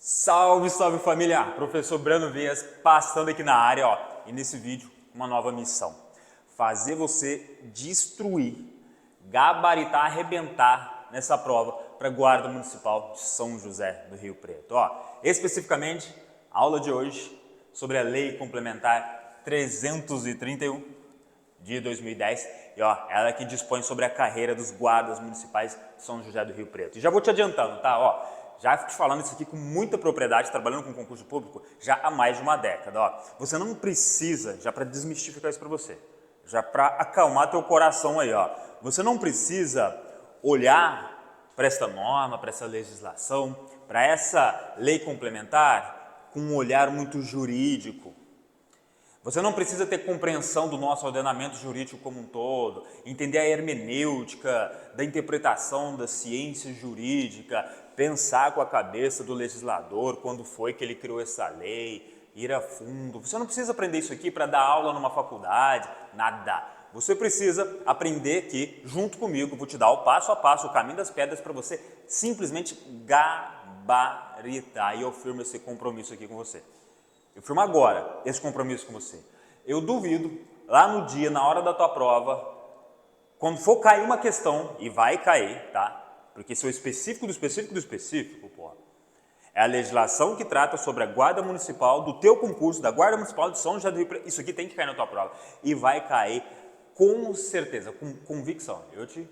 Salve, salve família! Professor Breno Vias passando aqui na área, ó, e nesse vídeo uma nova missão. Fazer você destruir, gabaritar, arrebentar nessa prova para a Guarda Municipal de São José do Rio Preto. Ó, especificamente, a aula de hoje sobre a Lei Complementar 331 de 2010 e ó, ela que dispõe sobre a carreira dos guardas municipais de São José do Rio Preto. E já vou te adiantando, tá? Ó, já te falando isso aqui com muita propriedade, trabalhando com concurso público já há mais de uma década. Ó. Você não precisa, já para desmistificar isso para você, já para acalmar teu coração aí, ó. Você não precisa olhar para essa norma, para essa legislação, para essa lei complementar com um olhar muito jurídico. Você não precisa ter compreensão do nosso ordenamento jurídico como um todo, entender a hermenêutica, da interpretação da ciência jurídica, pensar com a cabeça do legislador quando foi que ele criou essa lei, ir a fundo. Você não precisa aprender isso aqui para dar aula numa faculdade, nada. Você precisa aprender aqui, junto comigo, vou te dar o passo a passo, o caminho das pedras para você simplesmente gabaritar. E eu firmo esse compromisso aqui com você. Eu firmo agora esse compromisso com você. Eu duvido, lá no dia, na hora da tua prova, quando for cair uma questão, e vai cair, tá? Porque isso é o específico do específico do específico, porra. É a legislação que trata sobre a Guarda Municipal do teu concurso, da Guarda Municipal de São José do Rio Preto. Isso aqui tem que cair na tua prova. E vai cair com certeza, com convicção. Eu te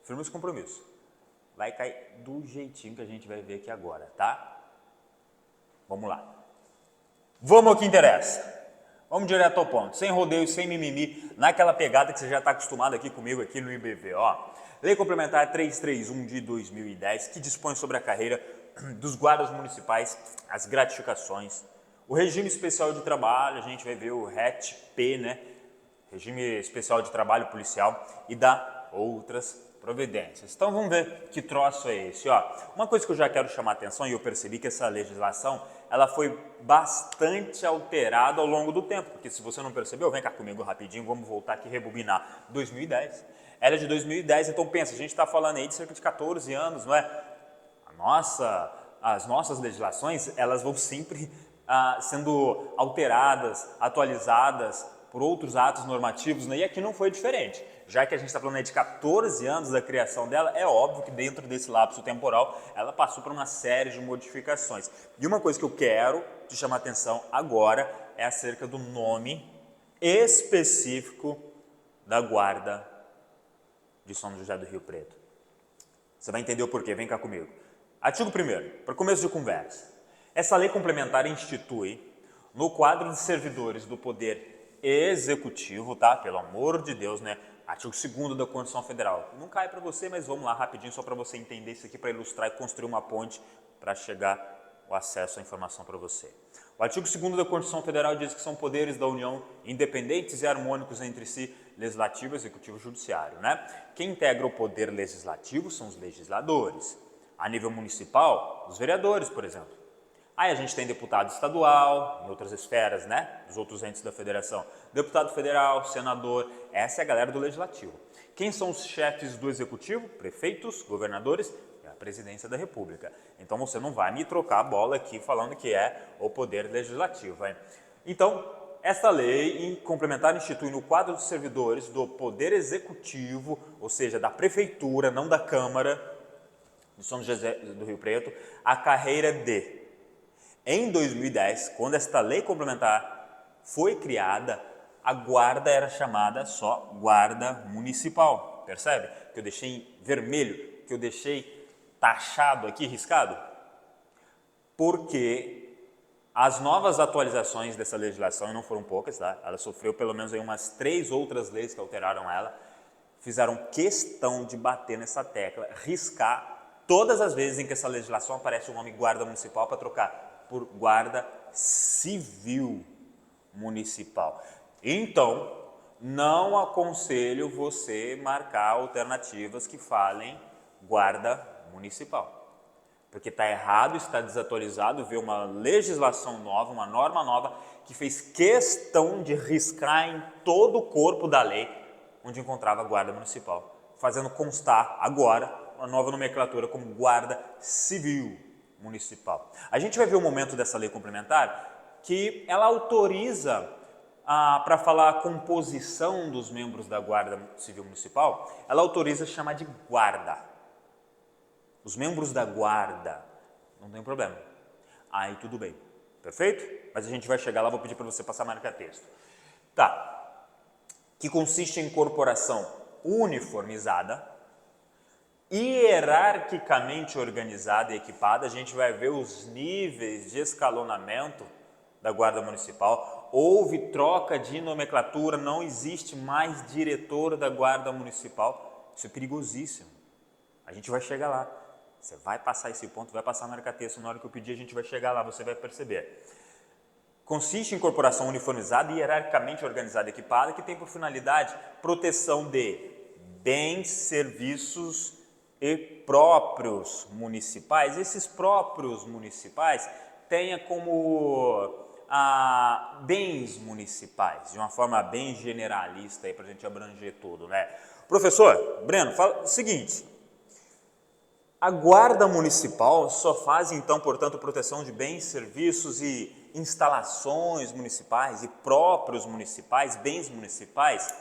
firmo esse compromisso. Vai cair do jeitinho que a gente vai ver aqui agora, tá? Vamos lá. Vamos ao que interessa. Vamos direto ao ponto, sem rodeio, sem mimimi, naquela pegada que você já está acostumado aqui comigo, aqui no IBV. Ó. Lei Complementar 331 de 2010, que dispõe sobre a carreira dos guardas municipais, as gratificações, o regime especial de trabalho, a gente vai ver o RET-P, né? Regime especial de trabalho policial, e dá outras providências. Então vamos ver que troço é esse. Ó. Uma coisa que eu já quero chamar a atenção, e eu percebi que essa legislação ela foi bastante alterada ao longo do tempo, porque se você não percebeu, vem cá comigo rapidinho, vamos voltar aqui e rebobinar. 2010. Ela é de 2010, então pensa, a gente está falando aí de cerca de 14 anos, não é? As nossas legislações, elas vão sempre sendo alteradas, atualizadas por outros atos normativos, né? E aqui não foi diferente. Já que a gente está falando aí de 14 anos da criação dela, é óbvio que dentro desse lapso temporal ela passou por uma série de modificações. E uma coisa que eu quero te chamar a atenção agora é acerca do nome específico da Guarda de São José do Rio Preto. Você vai entender o porquê, vem cá comigo. Artigo 1º, para começo de conversa. Essa lei complementar institui, no quadro de servidores do Poder Executivo, tá? Pelo amor de Deus, né? Artigo 2º da Constituição Federal. Não cai para você, mas vamos lá rapidinho, só para você entender isso aqui, para ilustrar e construir uma ponte para chegar o acesso à informação para você. O artigo 2º da Constituição Federal diz que são poderes da União independentes e harmônicos entre si, legislativo, executivo e judiciário, né? Quem integra o poder legislativo são os legisladores. A nível municipal, os vereadores, por exemplo. Aí a gente tem deputado estadual, em outras esferas, né? Dos outros entes da federação. Deputado federal, senador, essa é a galera do legislativo. Quem são os chefes do executivo? Prefeitos, governadores e a presidência da república. Então você não vai me trocar a bola aqui falando que é o poder legislativo, hein? Então, esta lei complementar institui no quadro dos servidores do poder executivo, ou seja, da prefeitura, não da Câmara de São José do Rio Preto, a carreira de... Em 2010, quando esta lei complementar foi criada, a guarda era chamada só Guarda Municipal. Percebe? Que eu deixei em vermelho, que eu deixei taxado aqui, riscado. Porque as novas atualizações dessa legislação, e não foram poucas, tá? Ela sofreu pelo menos aí umas 3 outras leis que alteraram ela, fizeram questão de bater nessa tecla, riscar todas as vezes em que essa legislação aparece o nome Guarda Municipal para trocar por Guarda Civil Municipal. Então, não aconselho você marcar alternativas que falem Guarda Municipal. Porque está errado, está desatualizado, ver uma legislação nova, uma norma nova, que fez questão de riscar em todo o corpo da lei onde encontrava a Guarda Municipal, fazendo constar agora uma nova nomenclatura como Guarda Civil municipal. A gente vai ver o momento dessa lei complementar que ela autoriza para falar a composição dos membros da Guarda Civil Municipal, ela autoriza chamar de guarda. Os membros da guarda, não tem problema. Aí tudo bem, perfeito? Mas a gente vai chegar lá, vou pedir para você passar marca-texto. Tá, que consiste em corporação uniformizada, hierarquicamente organizada e equipada. A gente vai ver os níveis de escalonamento da Guarda Municipal. Houve troca de nomenclatura, não existe mais diretor da Guarda Municipal. Isso é perigosíssimo. A gente vai chegar lá. Você vai passar esse ponto, vai passar marca-texto. Na hora que eu pedir, a gente vai chegar lá, você vai perceber. Consiste em corporação uniformizada e hierarquicamente organizada e equipada, que tem por finalidade proteção de bens, serviços e próprios municipais. Esses próprios municipais tenha como bens municipais, de uma forma bem generalista para a gente abranger tudo, né? Professor Breno, fala o seguinte: a Guarda Municipal só faz, então, portanto, proteção de bens, serviços e instalações municipais e próprios municipais, bens municipais.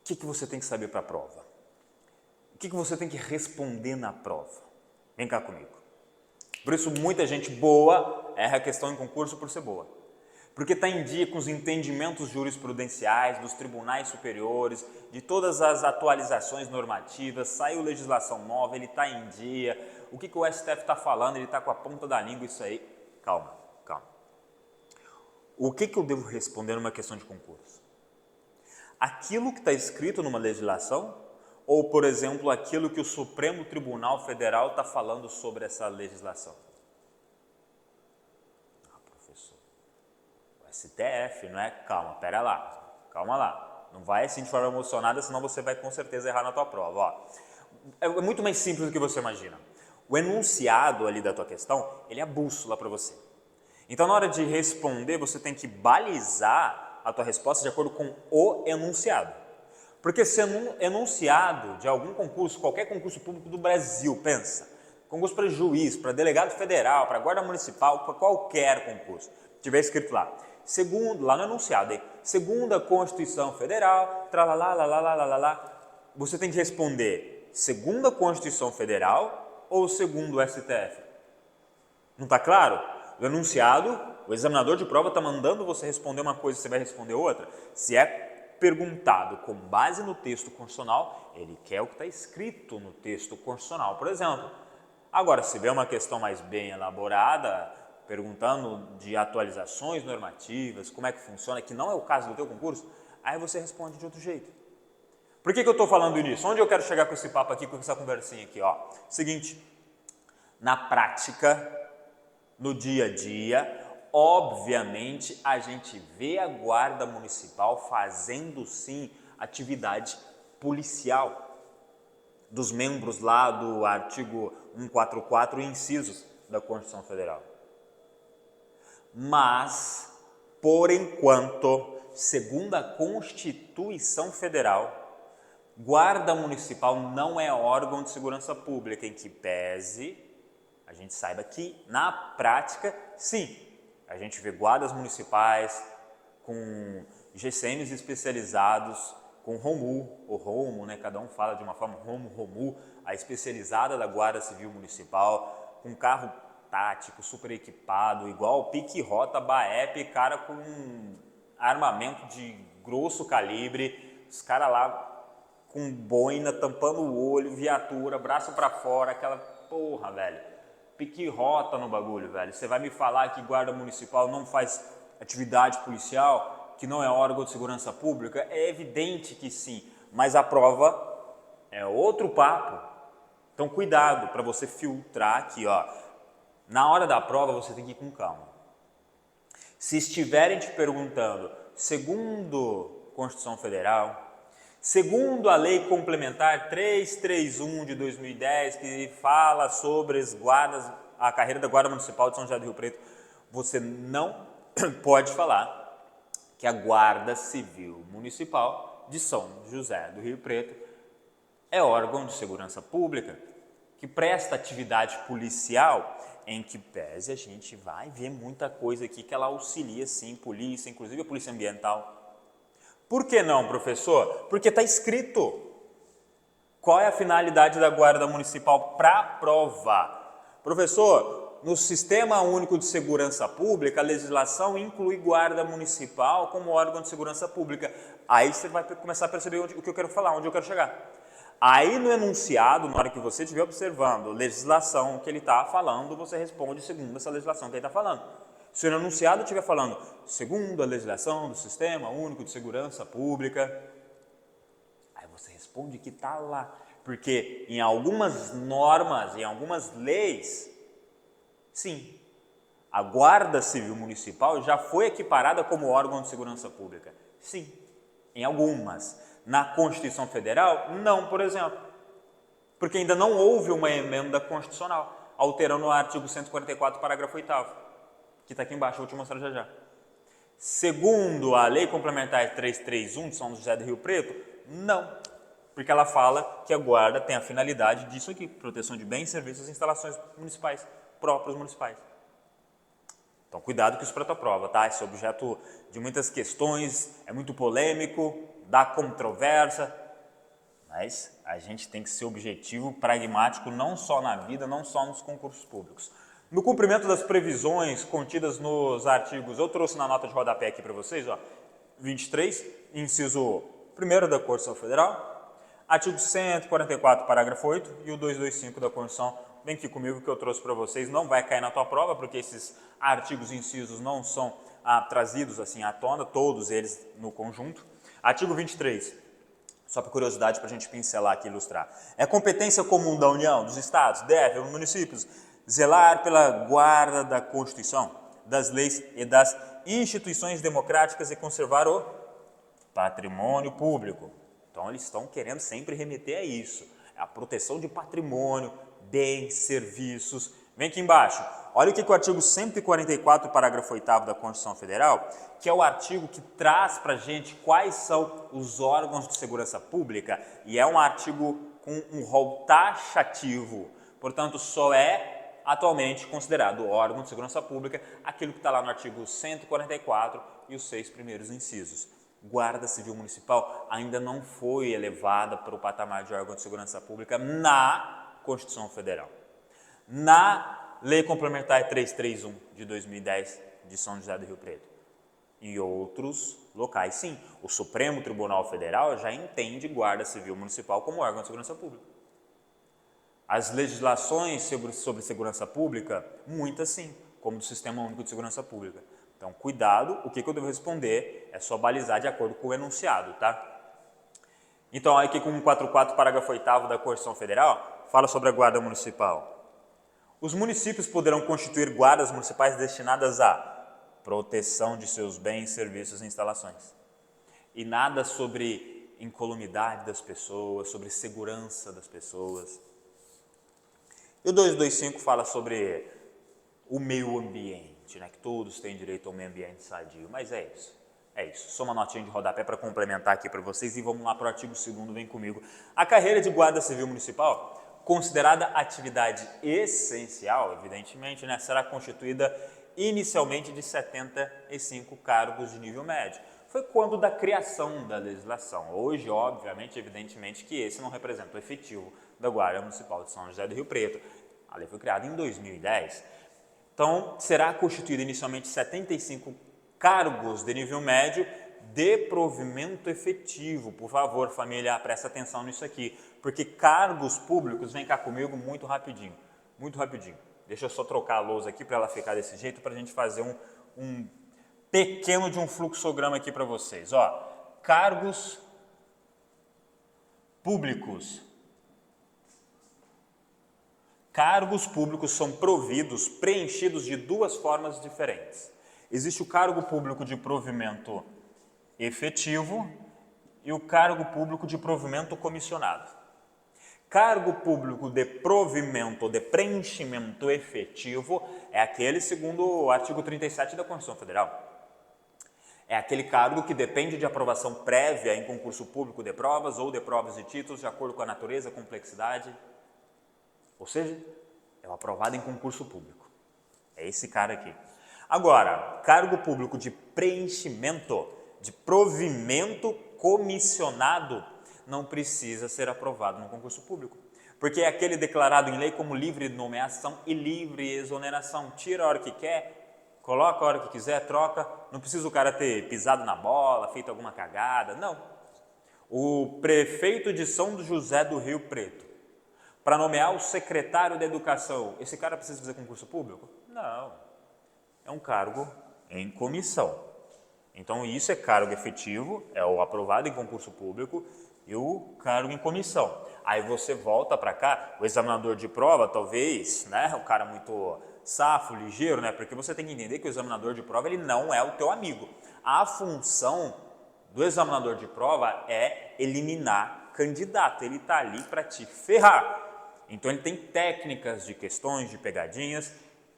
O que você tem que saber para a prova? O que você tem que responder na prova? Vem cá comigo. Por isso, muita gente boa erra a questão em concurso por ser boa. Porque está em dia com os entendimentos jurisprudenciais dos tribunais superiores, de todas as atualizações normativas, saiu legislação nova, ele está em dia, o que o STF está falando, ele está com a ponta da língua, isso aí. Calma, calma. O que eu devo responder numa questão de concurso? Aquilo que está escrito numa legislação ou, por exemplo, aquilo que o Supremo Tribunal Federal está falando sobre essa legislação? Professor, o STF, não é? Calma lá. Não vai assim de forma emocionada, senão você vai com certeza errar na tua prova. Ó, é muito mais simples do que você imagina. O enunciado ali da tua questão, ele é a bússola para você. Então, na hora de responder, você tem que balizar a tua resposta de acordo com o enunciado. Porque se enunciado de algum concurso, qualquer concurso público do Brasil, pensa, concurso para juiz, para delegado federal, para guarda municipal, para qualquer concurso, tiver escrito lá, segundo, lá no enunciado, aí, segundo a Constituição Federal, você tem que responder segundo a Constituição Federal ou segundo o STF? Não está claro? O enunciado, o examinador de prova está mandando você responder uma coisa e você vai responder outra. Se é perguntado com base no texto constitucional, ele quer o que está escrito no texto constitucional, por exemplo. Agora, se vier uma questão mais bem elaborada, perguntando de atualizações normativas, como é que funciona, que não é o caso do teu concurso, aí você responde de outro jeito. Por que eu estou falando nisso? Onde eu quero chegar com esse papo aqui, com essa conversinha aqui? Ó, seguinte, na prática, no dia a dia, obviamente, a gente vê a Guarda Municipal fazendo, sim, atividade policial dos membros lá do artigo 144, incisos da Constituição Federal. Mas, por enquanto, segundo a Constituição Federal, Guarda Municipal não é órgão de segurança pública, em que pese a gente saiba que, na prática, sim, a gente vê guardas municipais com GCMs especializados, com ROMU, ou ROMU, né? Cada um fala de uma forma, ROMU, a especializada da Guarda Civil Municipal, com carro tático, super equipado, igual pique rota, BAEP, cara com armamento de grosso calibre, os caras lá com boina, tampando o olho, viatura, braço para fora, aquela porra, velho. Pique rota no bagulho, velho. Você vai me falar que Guarda Municipal não faz atividade policial, que não é órgão de segurança pública? É evidente que sim, mas a prova é outro papo. Então, cuidado para você filtrar aqui, ó. Na hora da prova, você tem que ir com calma. Se estiverem te perguntando, segundo a Constituição Federal, segundo a Lei Complementar 331 de 2010, que fala sobre as guardas, a carreira da Guarda Municipal de São José do Rio Preto, você não pode falar que a Guarda Civil Municipal de São José do Rio Preto é órgão de segurança pública. que presta atividade policial, em que pese a gente vai ver muita coisa aqui que ela auxilia sim, polícia, inclusive a polícia ambiental. Por que não, professor? Porque está escrito. Qual é a finalidade da Guarda Municipal para provar? Professor, no Sistema Único de Segurança Pública, a legislação inclui Guarda Municipal como órgão de segurança pública. Aí você vai começar a perceber o que eu quero falar, onde eu quero chegar. Aí no enunciado, na hora que você estiver observando a legislação que ele está falando, você responde segundo essa legislação que ele está falando. Se o enunciado estiver falando segundo a legislação do Sistema Único de Segurança Pública, aí você responde que está lá. Porque em algumas normas, em algumas leis, sim, a Guarda Civil Municipal já foi equiparada como órgão de segurança pública. Sim, em algumas. Na Constituição Federal, não, por exemplo. Porque ainda não houve uma emenda constitucional, alterando o artigo 144, parágrafo 8º, que está aqui embaixo, eu vou te mostrar já já. Segundo a Lei Complementar 331 de São José do Rio Preto, não. Porque ela fala que a guarda tem a finalidade disso aqui, proteção de bens, serviços e instalações municipais, próprios municipais. Então, cuidado com isso para a tua prova, tá? Esse é objeto de muitas questões, é muito polêmico, dá controvérsia, mas a gente tem que ser objetivo, pragmático, não só na vida, não só nos concursos públicos. No cumprimento das previsões contidas nos artigos, eu trouxe na nota de rodapé aqui para vocês, ó, 23, inciso 1º da Constituição Federal, artigo 144, parágrafo 8 e o 225 da Constituição. Vem aqui comigo que eu trouxe para vocês, não vai cair na tua prova, porque esses artigos e incisos não são trazidos assim à tona, todos eles no conjunto. Artigo 23, só por curiosidade para a gente pincelar aqui e ilustrar. É competência comum da União, dos Estados, DF, dos municípios, zelar pela guarda da Constituição, das leis e das instituições democráticas e conservar o patrimônio público. Então, eles estão querendo sempre remeter a isso, a proteção de patrimônio, bens, serviços. Vem aqui embaixo. Olha o que o artigo 144, parágrafo 8º da Constituição Federal, que é o artigo que traz para a gente quais são os órgãos de segurança pública, e é um artigo com um rol taxativo, portanto, só é atualmente considerado órgão de segurança pública aquilo que está lá no artigo 144 e os 6 primeiros incisos. Guarda Civil Municipal ainda não foi elevada para o patamar de órgão de segurança pública na Constituição Federal. Na Lei Complementar 331 de 2010 de São José do Rio Preto. Em outros locais, sim. O Supremo Tribunal Federal já entende Guarda Civil Municipal como órgão de segurança pública. As legislações sobre segurança pública, muitas sim, como do Sistema Único de Segurança Pública. Então, cuidado, o que eu devo responder é só balizar de acordo com o enunciado, tá? Então, aqui com o 144, parágrafo 8º da Constituição Federal, fala sobre a Guarda Municipal. Os municípios poderão constituir guardas municipais destinadas à proteção de seus bens, serviços e instalações. E nada sobre incolumidade das pessoas, sobre segurança das pessoas. E o 225 fala sobre o meio ambiente, né? Que todos têm direito ao meio ambiente sadio, mas é isso. É isso. Só uma notinha de rodapé para complementar aqui para vocês e vamos lá para o artigo 2º, vem comigo. A carreira de Guarda Civil Municipal, considerada atividade essencial, evidentemente, né, será constituída inicialmente de 75 cargos de nível médio. Foi quando da criação da legislação. Hoje, obviamente, evidentemente, que esse não representa o efetivo da Guarda Municipal de São José do Rio Preto. A lei foi criada em 2010. Então, será constituída inicialmente 75 cargos de nível médio de provimento efetivo. Por favor, família, presta atenção nisso aqui, porque cargos públicos, vem cá comigo muito rapidinho, muito rapidinho. Deixa eu só trocar a lousa aqui para ela ficar desse jeito, para a gente fazer um pequeno de um fluxograma aqui para vocês. Ó, cargos públicos. Cargos públicos são providos, preenchidos de duas formas diferentes. Existe o cargo público de provimento efetivo e o cargo público de provimento comissionado. Cargo público de provimento, de preenchimento efetivo, é aquele segundo o artigo 37 da Constituição Federal. É aquele cargo que depende de aprovação prévia em concurso público de provas ou de provas e títulos, de acordo com a natureza, complexidade. Ou seja, é o aprovado em concurso público. É esse cara aqui. Agora, cargo público de preenchimento, de provimento comissionado, não precisa ser aprovado no concurso público. Porque é aquele declarado em lei como livre de nomeação e livre exoneração. Tira a hora que quer, coloca a hora que quiser, troca. Não precisa o cara ter pisado na bola, feito alguma cagada, não. O prefeito de São José do Rio Preto, para nomear o secretário da educação, esse cara precisa fazer concurso público? Não. É um cargo em comissão. Então, isso é cargo efetivo, é o aprovado em concurso público e o cargo em comissão. Aí você volta para cá, o examinador de prova, talvez, né, o cara muito safo, ligeiro, né, porque você tem que entender que o examinador de prova, ele não é o teu amigo. A função do examinador de prova é eliminar candidato, ele está ali para te ferrar. Então, ele tem técnicas de questões, de pegadinhas,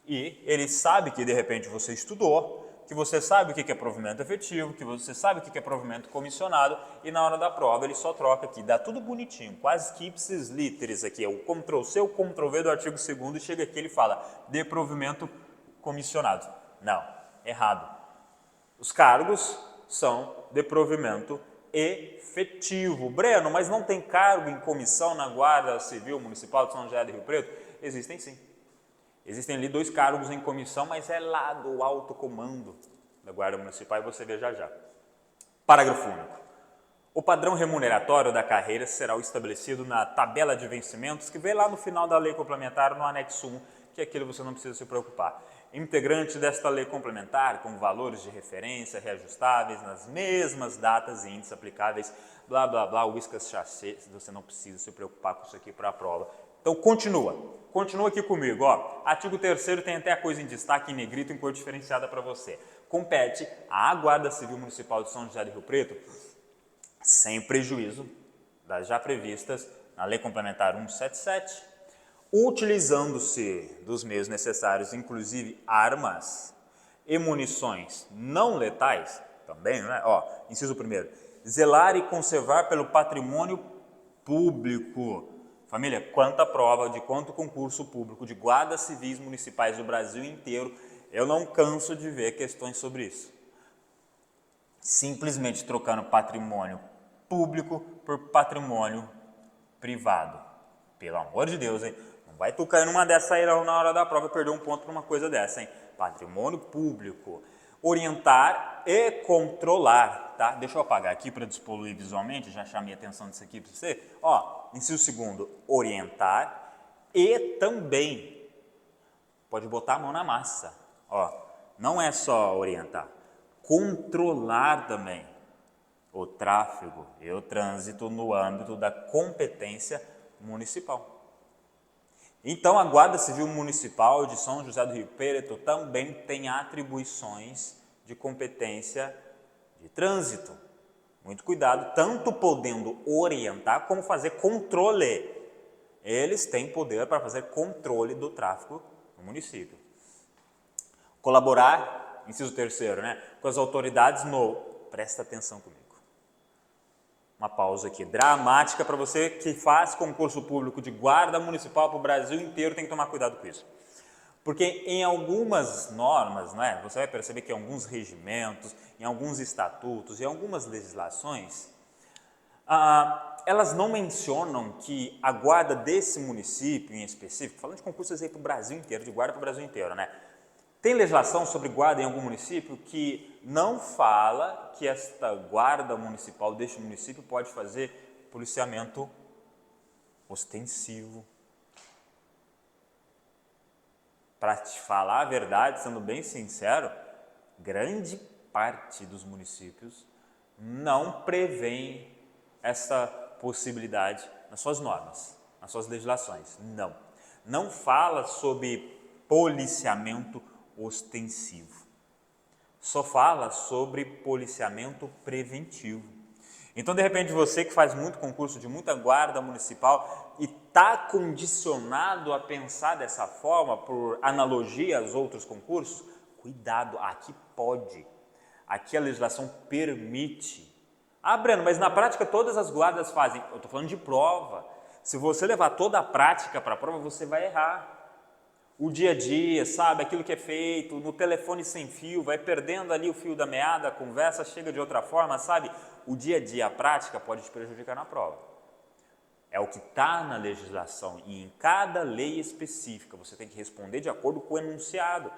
e ele sabe que, de repente, você estudou, que você sabe o que é provimento efetivo, que você sabe o que é provimento comissionado, e na hora da prova ele só troca aqui, dá tudo bonitinho, quase que ipsis literis aqui, é o Ctrl+C, o Ctrl+V do artigo 2º, e chega aqui ele fala, de provimento comissionado. Não, errado. Os cargos são de provimento efetivo. Breno, mas não tem cargo em comissão na Guarda Civil Municipal de São José do Rio Preto? Existem sim. Existem ali 2 cargos em comissão, mas é lá do alto comando da Guarda Municipal e você vê já já. Parágrafo único. O padrão remuneratório da carreira será o estabelecido na tabela de vencimentos que vê lá no final da lei complementar no anexo 1, que aquilo você não precisa se preocupar. Integrante desta lei complementar, com valores de referência reajustáveis nas mesmas datas e índices aplicáveis, blá, blá, blá, whiskas chassi, você não precisa se preocupar com isso aqui para a prova. Então, continua aqui comigo, ó. Artigo 3º tem até a coisa em destaque em negrito em cor diferenciada para você. Compete à Guarda Civil Municipal de São José do Rio Preto, sem prejuízo das já previstas na Lei Complementar 177, utilizando-se dos meios necessários, inclusive armas e munições não letais, também, né? Ó, inciso 1º, zelar e conservar pelo patrimônio público. Família, quanta prova de quanto concurso público de guardas civis municipais do Brasil inteiro, eu não canso de ver questões sobre isso. Simplesmente trocando patrimônio público por patrimônio privado. Pelo amor de Deus, hein? Não vai tu cair numa dessa aí não, na hora da prova e perder um ponto por uma coisa dessa, hein? Patrimônio público. Orientar e controlar, tá? Deixa eu apagar aqui para despoluir visualmente, já chamei a atenção disso aqui para você. Ó, inciso 2º, orientar e também, pode botar a mão na massa, ó, não é só orientar, controlar também o tráfego e o trânsito no âmbito da competência municipal. Então, a Guarda Civil Municipal de São José do Rio Preto também tem atribuições de competência de trânsito. Muito cuidado, tanto podendo orientar como fazer controle. Eles têm poder para fazer controle do tráfego no município. Colaborar, inciso 3º, né, com as autoridades no... Presta atenção comigo. Uma pausa aqui, dramática para você que faz concurso público de guarda municipal para o Brasil inteiro, tem que tomar cuidado com isso. Porque em algumas normas, né, você vai perceber que em alguns regimentos, em alguns estatutos, em algumas legislações, elas não mencionam que a guarda desse município em específico, falando de concursos aí para o Brasil inteiro, de guarda para o Brasil inteiro, né? Tem legislação sobre guarda em algum município que não fala que esta guarda municipal deste município pode fazer policiamento ostensivo. Para te falar a verdade, sendo bem sincero, grande parte dos municípios não prevêem essa possibilidade nas suas normas, nas suas legislações. Não fala sobre policiamento ostensivo. Só fala sobre policiamento preventivo. Então, de repente, você que faz muito concurso de muita guarda municipal e está condicionado a pensar dessa forma, por analogia aos outros concursos, cuidado, aqui pode. Aqui a legislação permite. Ah, Breno, mas na prática todas as guardas fazem. Eu estou falando de prova. Se você levar toda a prática para a prova, você vai errar. O dia a dia, sabe, aquilo que é feito, no telefone sem fio, vai perdendo ali o fio da meada, a conversa chega de outra forma, sabe? O dia a dia, a prática pode te prejudicar na prova. É o que está na legislação e em cada lei específica você tem que responder de acordo com o enunciado.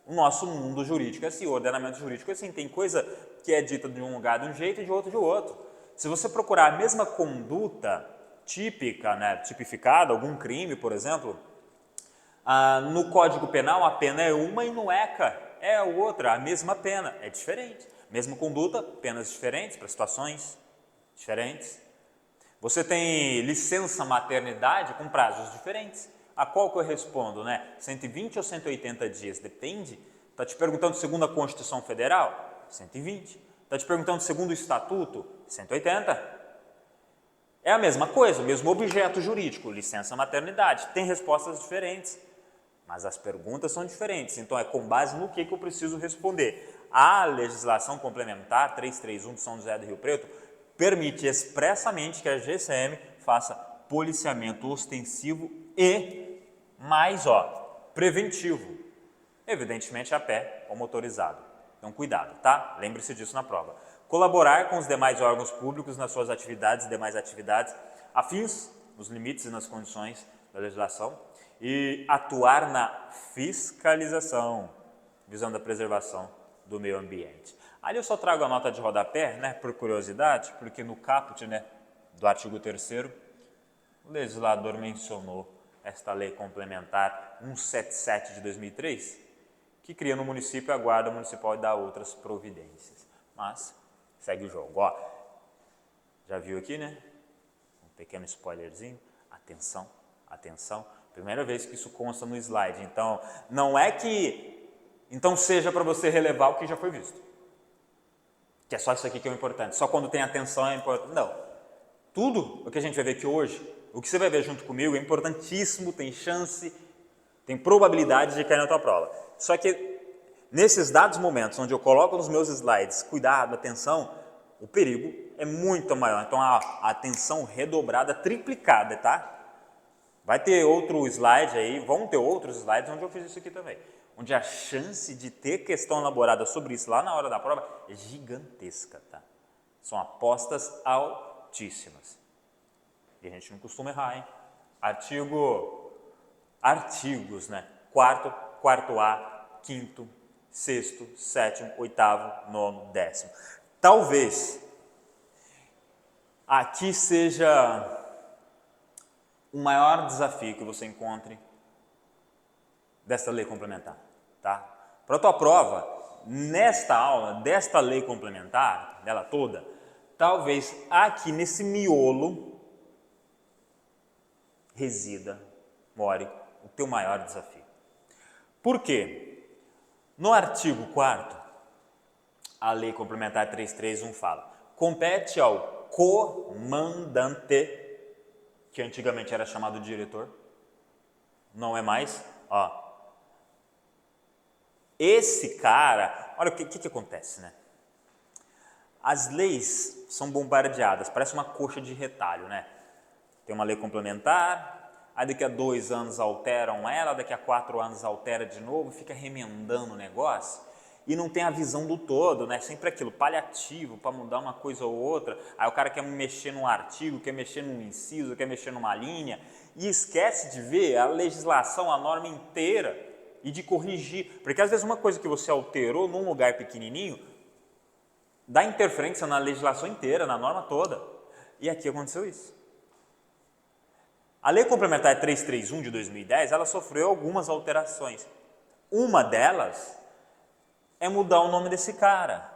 O nosso mundo jurídico é assim, o ordenamento jurídico é assim, tem coisa que é dita de um lugar de um jeito e de outro de outro. Se você procurar a mesma conduta típica, né, tipificada, algum crime, por exemplo, no Código Penal a pena é uma e no ECA é outra, a mesma pena, é diferente. Mesma conduta, penas diferentes para situações diferentes. Você tem licença maternidade com prazos diferentes. A qual que eu respondo, né? 120 ou 180 dias, depende. Está te perguntando segundo a Constituição Federal? 120. Está te perguntando segundo o Estatuto? 180. É a mesma coisa, o mesmo objeto jurídico, licença maternidade. Tem respostas diferentes, mas as perguntas são diferentes. Então, é com base no que eu preciso responder. A legislação complementar 331 de São José do Rio Preto permite expressamente que a GCM faça policiamento ostensivo e mais, preventivo. Evidentemente a pé ou motorizado. Então, cuidado, tá? Lembre-se disso na prova. Colaborar com os demais órgãos públicos nas suas atividades e demais atividades afins, nos limites e nas condições da legislação, e atuar na fiscalização, visando a preservação do meio ambiente. Ali eu só trago a nota de rodapé, né, por curiosidade, porque no caput, né, do artigo 3º, o legislador mencionou esta lei complementar 177 de 2003, que cria no município a Guarda Municipal e dá outras providências. Mas segue o jogo. Já viu aqui, né? Um pequeno spoilerzinho. Atenção, atenção. Primeira vez que isso consta no slide. Então, não é que seja para você relevar o que já foi visto. Que é só isso aqui que é o importante. Só quando tem atenção é importante. Não. Tudo o que a gente vai ver aqui hoje, o que você vai ver junto comigo é importantíssimo, tem chance, tem probabilidade de cair na tua prova. Só que nesses dados momentos onde eu coloco nos meus slides cuidado, atenção, o perigo é muito maior. Então a atenção redobrada, triplicada, tá? Vai ter outro slide aí, vão ter outros slides onde eu fiz isso aqui também. Onde a chance de ter questão elaborada sobre isso lá na hora da prova é gigantesca, tá? São apostas altíssimas. E a gente não costuma errar, hein? Artigos, né? Quarto A, quinto, sexto, sétimo, oitavo, nono, décimo. Talvez aqui seja o maior desafio que você encontre desta lei complementar, tá? Para a tua prova, nesta aula, desta lei complementar, dela toda, talvez aqui nesse miolo more o teu maior desafio. Por quê? No artigo 4º, a lei complementar 331 fala: compete ao comandante, que antigamente era chamado de diretor, não é mais, esse cara, olha o que acontece, né? As leis são bombardeadas, parece uma coxa de retalho, né? Tem uma lei complementar, aí daqui a 2 anos alteram ela, daqui a 4 anos altera de novo, fica remendando o negócio e não tem a visão do todo, né? Sempre aquilo, paliativo para mudar uma coisa ou outra. Aí o cara quer mexer num artigo, quer mexer num inciso, quer mexer numa linha e esquece de ver a legislação, a norma inteira e de corrigir. Porque às vezes uma coisa que você alterou num lugar pequenininho dá interferência na legislação inteira, na norma toda. E aqui aconteceu isso. A Lei Complementar 331 de 2010, ela sofreu algumas alterações. Uma delas é mudar o nome desse cara.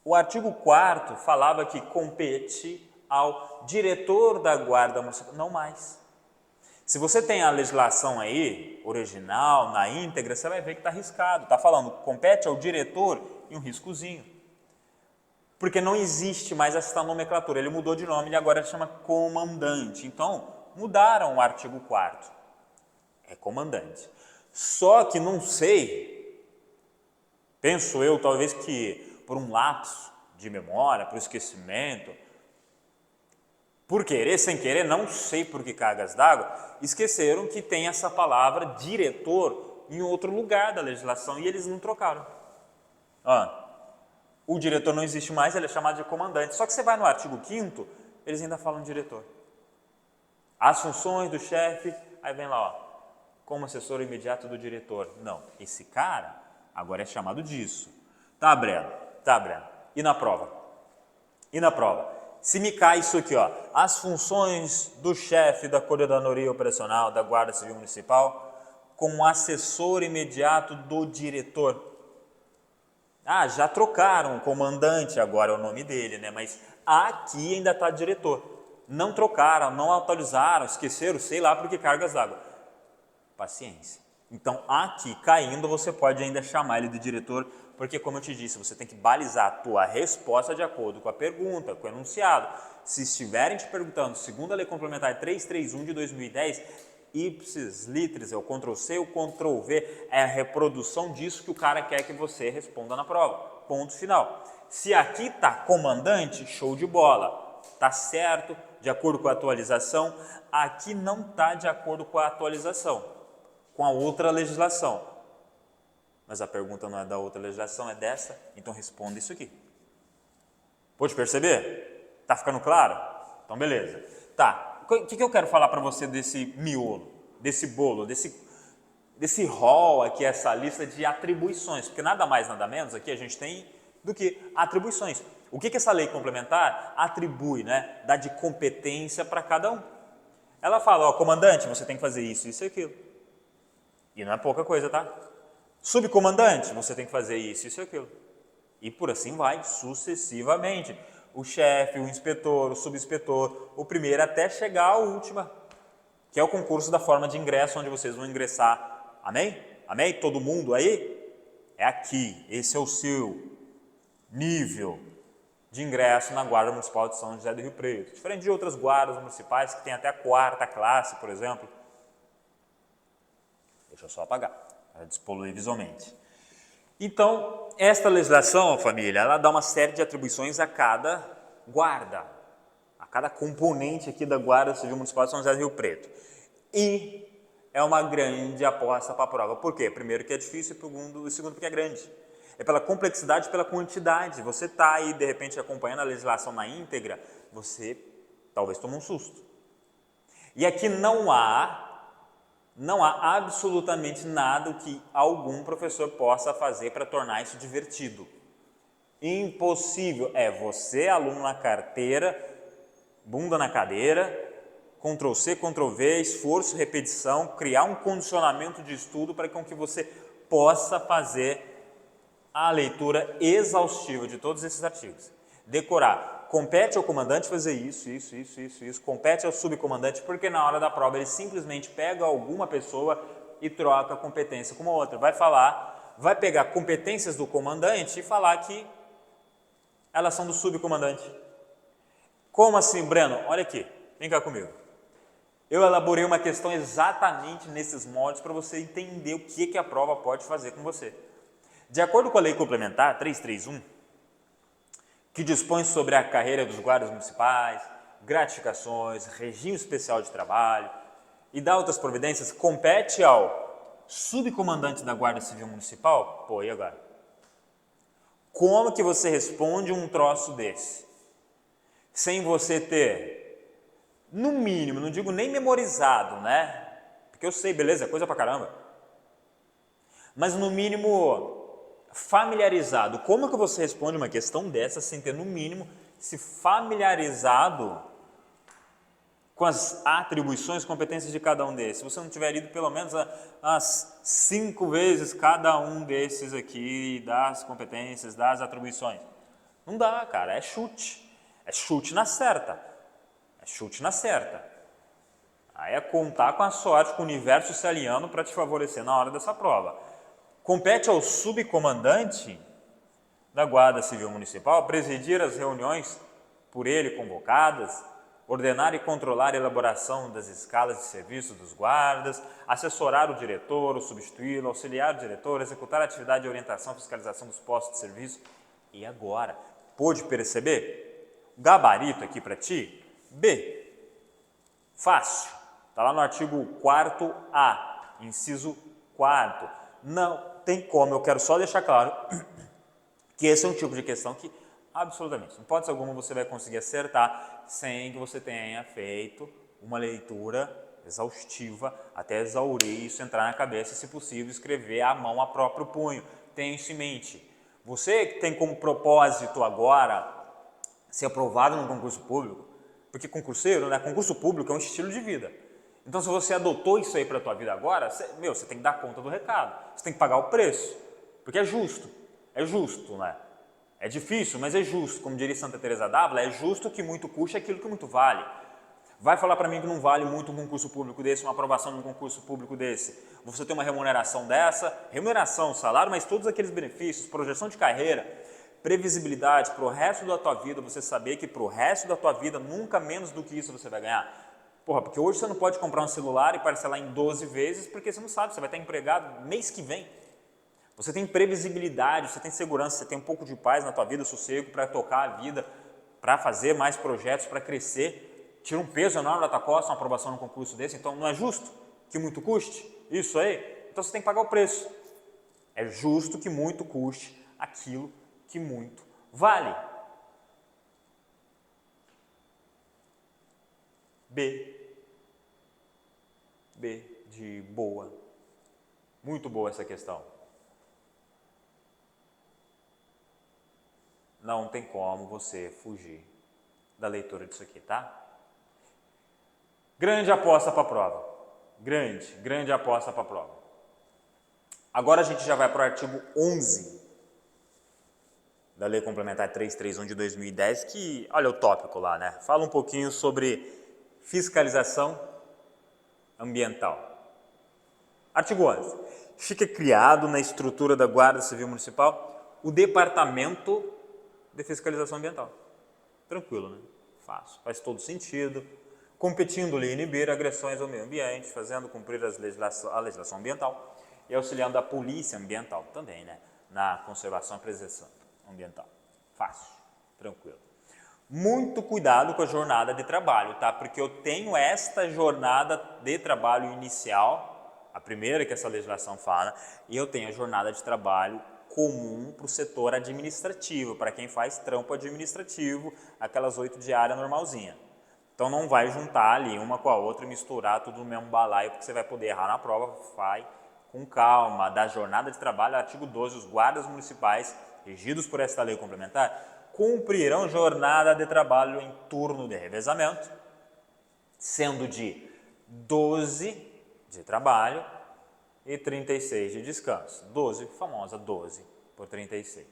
O artigo 4º falava que compete ao diretor da Guarda Municipal, não mais. Se você tem a legislação aí, original, na íntegra, você vai ver que está riscado. Está falando, compete ao diretor e um riscozinho. Porque não existe mais essa nomenclatura, ele mudou de nome e agora chama comandante. Então, mudaram o artigo 4º, é comandante. Só que não sei, penso eu, talvez que por um lapso de memória, por esquecimento, por querer, sem querer, não sei por que cargas d'água, esqueceram que tem essa palavra diretor em outro lugar da legislação e eles não trocaram. O diretor não existe mais, ele é chamado de comandante. Só que você vai no artigo 5º, eles ainda falam diretor. As funções do chefe, aí vem lá, como assessor imediato do diretor. Não, esse cara agora é chamado disso. Tá, Breno? Tá, Breno. E na prova? Se me cai isso aqui, as funções do chefe da Coordenadoria Operacional da Guarda Civil Municipal como assessor imediato do diretor. Já trocaram o comandante, agora é o nome dele, né? Mas aqui ainda está diretor. Não trocaram, não atualizaram, esqueceram, sei lá por que cargas d'água. Paciência. Então, aqui caindo, você pode ainda chamar ele de diretor, porque, como eu te disse, você tem que balizar a tua resposta de acordo com a pergunta, com o enunciado. Se estiverem te perguntando, segundo a Lei Complementar 331 de 2010, ipsis literis, é o Ctrl+C, o Ctrl+V, é a reprodução disso que o cara quer que você responda na prova. Ponto final. Se aqui está comandante, show de bola. Está certo, de acordo com a atualização. Aqui não está de acordo com a atualização, com a outra legislação. Mas a pergunta não é da outra legislação, é dessa, então responda isso aqui. Pode perceber? Está ficando claro? Então, beleza. Tá, o que eu quero falar para você desse miolo, desse bolo, desse rol aqui, essa lista de atribuições? Porque nada mais, nada menos aqui a gente tem do que atribuições. O que essa lei complementar atribui, né? Dá de competência para cada um. Ela fala, comandante, você tem que fazer isso, isso e aquilo. E não é pouca coisa, tá? Subcomandante, você tem que fazer isso, isso e aquilo. E por assim vai, sucessivamente. O chefe, o inspetor, o subinspetor, o primeiro até chegar à última, que é o concurso da forma de ingresso, onde vocês vão ingressar. Amém? Amém? Todo mundo aí? É aqui. Esse é o seu nível de ingresso na Guarda Municipal de São José do Rio Preto. Diferente de outras guardas municipais que tem até a 4ª classe, por exemplo. Deixa eu só apagar, para despoluir visualmente. Então, esta legislação, família, ela dá uma série de atribuições a cada guarda, a cada componente aqui da Guarda Civil Municipal de São José do Rio Preto. E é uma grande aposta para a prova. Por quê? Primeiro que é difícil e segundo porque é grande. É pela complexidade e pela quantidade. Você está aí, de repente, acompanhando a legislação na íntegra, você talvez tome um susto. E aqui não há absolutamente nada que algum professor possa fazer para tornar isso divertido. Impossível. É você, aluno na carteira, bunda na cadeira, Ctrl+C, Ctrl+V, esforço, repetição, criar um condicionamento de estudo para que você possa fazer a leitura exaustiva de todos esses artigos. Decorar. Compete ao comandante fazer isso, compete ao subcomandante, porque na hora da prova ele simplesmente pega alguma pessoa e troca a competência com uma outra. Vai pegar competências do comandante e falar que elas são do subcomandante. Como assim, Breno? Olha aqui, vem cá comigo. Eu elaborei uma questão exatamente nesses moldes para você entender o que a prova pode fazer com você. De acordo com a Lei Complementar 331, que dispõe sobre a carreira dos guardas municipais, gratificações, regime especial de trabalho e dá outras providências, compete ao subcomandante da Guarda Civil Municipal. E agora? Como que você responde um troço desse? Sem você ter, no mínimo, não digo nem memorizado, né? Porque eu sei, beleza, é coisa pra caramba. Mas no mínimo familiarizado. Como que você responde uma questão dessa sem ter, no mínimo, se familiarizado com as atribuições, competências de cada um desses? Se você não tiver lido pelo menos as 5 vezes cada um desses aqui, das competências, das atribuições. Não dá, cara, é chute. É chute na certa. É chute na certa. Aí é contar com a sorte, com o universo se alinhando para te favorecer na hora dessa prova. Compete ao subcomandante da Guarda Civil Municipal presidir as reuniões por ele convocadas, ordenar e controlar a elaboração das escalas de serviço dos guardas, assessorar o diretor, o substituí-lo, auxiliar o diretor, executar a atividade de orientação e fiscalização dos postos de serviço. E agora, pôde perceber? O gabarito aqui para ti B. Fácil. Está lá no artigo 4º-A, inciso 4º. Não tem como, eu quero só deixar claro que esse é um tipo de questão que, absolutamente, em hipótese alguma você vai conseguir acertar sem que você tenha feito uma leitura exaustiva, até exaurir isso, entrar na cabeça e, se possível, escrever à mão a próprio punho. Tenha isso em mente. Você que tem como propósito agora ser aprovado num concurso público, porque concurseiro, né? Concurso público é um estilo de vida. Então, se você adotou isso aí para a tua vida agora, você tem que dar conta do recado. Você tem que pagar o preço, porque é justo. É justo, né? É difícil, mas é justo. Como diria Santa Teresa d'Ávila, é justo que muito custa aquilo que muito vale. Vai falar para mim que não vale muito um concurso público desse, uma aprovação de um concurso público desse. Você tem uma remuneração dessa, remuneração, salário, mas todos aqueles benefícios, projeção de carreira, previsibilidade para o resto da tua vida, você saber que para o resto da tua vida, nunca menos do que isso você vai ganhar. Porra, porque hoje você não pode comprar um celular e parcelar em 12 vezes, porque você não sabe, você vai estar empregado mês que vem. Você tem previsibilidade, você tem segurança, você tem um pouco de paz na tua vida, sossego para tocar a vida, para fazer mais projetos, para crescer. Tira um peso enorme da tua costa uma aprovação num concurso desse, então não é justo que muito custe isso aí? Então você tem que pagar o preço. É justo que muito custe aquilo que muito vale. B de boa. Muito boa essa questão. Não tem como você fugir da leitura disso aqui, tá? Grande aposta para a prova. Grande aposta para a prova. Agora a gente já vai para o artigo 11 da Lei Complementar 331 de 2010, que, olha o tópico lá, né? Fala um pouquinho sobre fiscalização ambiental. Artigo 11. Fica criado na estrutura da Guarda Civil Municipal o Departamento de Fiscalização Ambiental. Tranquilo, né? Fácil. Faz todo sentido. Competindo-lhe inibir agressões ao meio ambiente, fazendo cumprir a legislação ambiental e auxiliando a polícia ambiental também, né? Na conservação e preservação ambiental. Fácil. Tranquilo. Muito cuidado com a jornada de trabalho, tá? Porque eu tenho esta jornada de trabalho inicial, a primeira que essa legislação fala, e eu tenho a jornada de trabalho comum para o setor administrativo, para quem faz trampo administrativo, aquelas 8 diárias normalzinha. Então não vai juntar ali uma com a outra e misturar tudo no mesmo balaio, porque você vai poder errar na prova. Vai com calma. Da jornada de trabalho, artigo 12, os guardas municipais, regidos por esta lei complementar, cumprirão jornada de trabalho em turno de revezamento, sendo de 12 de trabalho e 36 de descanso. 12, famosa 12 por 36.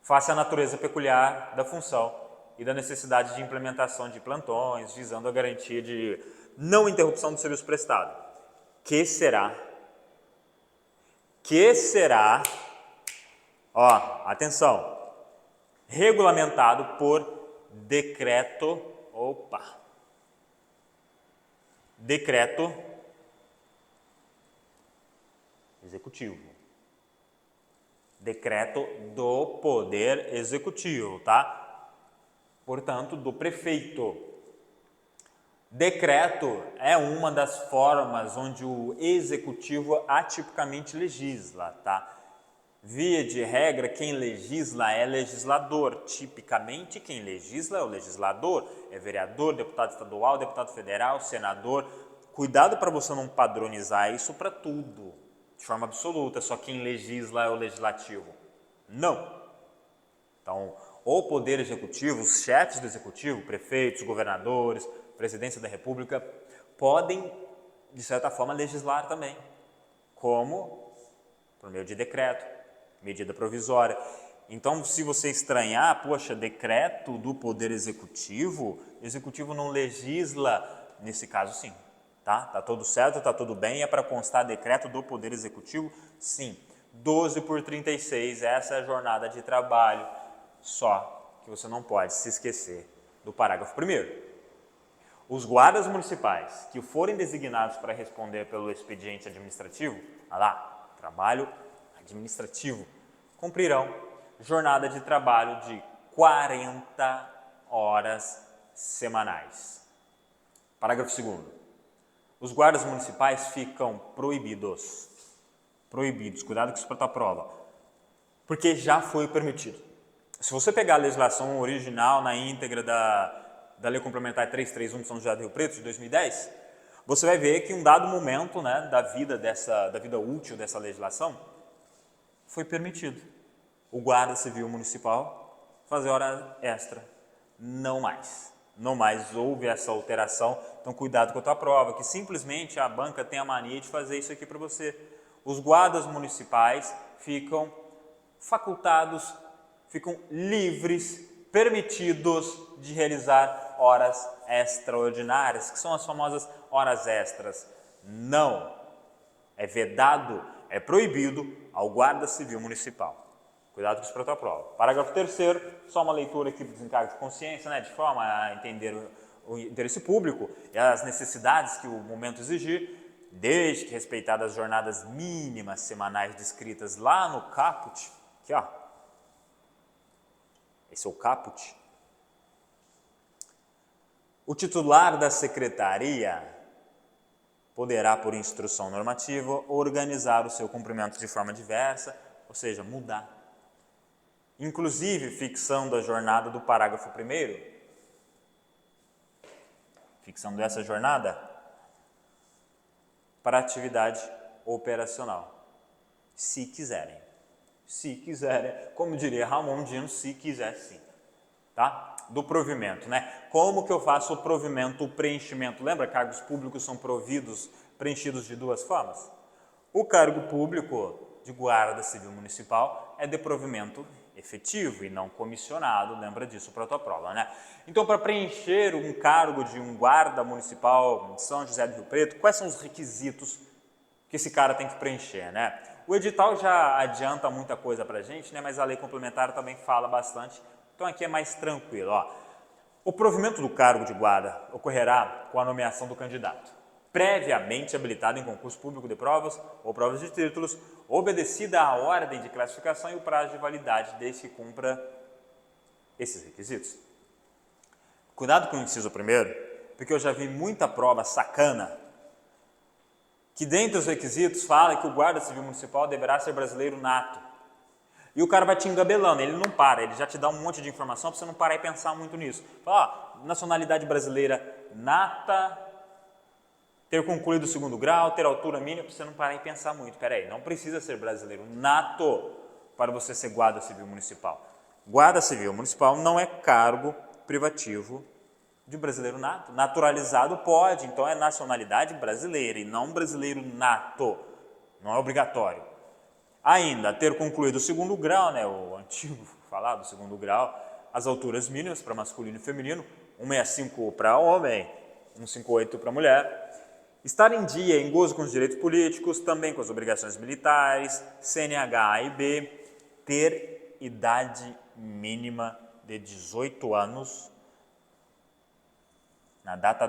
Face à natureza peculiar da função e da necessidade de implementação de plantões, visando a garantia de não interrupção do serviço prestado, que será, ó, atenção, regulamentado por decreto executivo. Decreto do Poder Executivo, tá? Portanto, do prefeito. Decreto é uma das formas onde o Executivo atipicamente legisla, tá? Via de regra, quem legisla é legislador. Tipicamente, quem legisla é o legislador. É vereador, deputado estadual, deputado federal, senador. Cuidado para você não padronizar isso para tudo, de forma absoluta. Só quem legisla é o legislativo. Não. Então, o Poder Executivo, os chefes do Executivo, prefeitos, governadores, Presidência da República, podem, de certa forma, legislar também, como por meio de decreto, medida provisória. Então, se você estranhar, poxa, decreto do Poder Executivo, o Executivo não legisla, nesse caso sim, tá? Tá tudo certo, tá tudo bem, é para constar decreto do Poder Executivo, sim. 12 por 36, essa é a jornada de trabalho, só que você não pode se esquecer do parágrafo 1º. Os guardas municipais que forem designados para responder pelo expediente administrativo, olha lá, trabalho administrativo, cumprirão jornada de trabalho de 40 horas semanais. Parágrafo 2º. Os guardas municipais ficam proibidos, cuidado com isso para a tua prova, porque já foi permitido. Se você pegar a legislação original na íntegra da Lei Complementar 331 de São José do Rio Preto, de 2010, você vai ver que em um dado momento, né, da vida útil dessa legislação, foi permitido o guarda civil municipal fazer hora extra. Não mais. Não mais houve essa alteração. Então, cuidado com a tua prova, que simplesmente a banca tem a mania de fazer isso aqui para você. Os guardas municipais ficam facultados, ficam livres, permitidos de realizar horas extraordinárias, que são as famosas horas extras. Não. É vedado, é proibido ao guarda civil municipal. Cuidado com isso para a tua prova. Parágrafo 3º, só uma leitura aqui do desencargo de consciência, né, de forma a entender o interesse público e as necessidades que o momento exigir, desde que respeitadas as jornadas mínimas semanais descritas lá no caput, aqui ó, esse é o caput. O titular da secretaria poderá, por instrução normativa, organizar o seu cumprimento de forma diversa, ou seja, mudar. Inclusive, fixando a jornada do parágrafo 1º, fixando essa jornada para atividade operacional, se quiserem. Se quiserem, como diria Ramon Dino, se quiser sim, tá? Do provimento, né? Como que eu faço o provimento, o preenchimento? Lembra que cargos públicos são preenchidos de duas formas? O cargo público de guarda civil municipal é de provimento efetivo e não comissionado, lembra disso para a tua prova, né? Então, para preencher um cargo de um guarda municipal de São José do Rio Preto, quais são os requisitos que esse cara tem que preencher, né? O edital já adianta muita coisa para a gente, né? Mas a lei complementar também fala bastante, então aqui é mais tranquilo, ó. O provimento do cargo de guarda ocorrerá com a nomeação do candidato, previamente habilitado em concurso público de provas ou provas de títulos, obedecida a ordem de classificação e o prazo de validade, desde que cumpra esses requisitos. Cuidado com o inciso 1º, porque eu já vi muita prova sacana, que dentre os requisitos fala que o guarda civil municipal deverá ser brasileiro nato. E o cara vai te engabelando, ele não para, ele já te dá um monte de informação para você não parar e pensar muito nisso. Fala, ó, nacionalidade brasileira nata, ter concluído o 2º grau, ter altura mínima, para você não parar e pensar muito. Peraí, não precisa ser brasileiro nato para você ser guarda civil municipal. Guarda civil municipal não é cargo privativo de brasileiro nato. Naturalizado pode, então é nacionalidade brasileira e não brasileiro nato. Não é obrigatório. Ainda, ter concluído o 2º grau, né, o antigo falado 2º grau, as alturas mínimas para masculino e feminino, 1,65 para homem, 1,58 para mulher. Estar em dia, em gozo com os direitos políticos, também com as obrigações militares, CNH A e B, ter idade mínima de 18 anos na data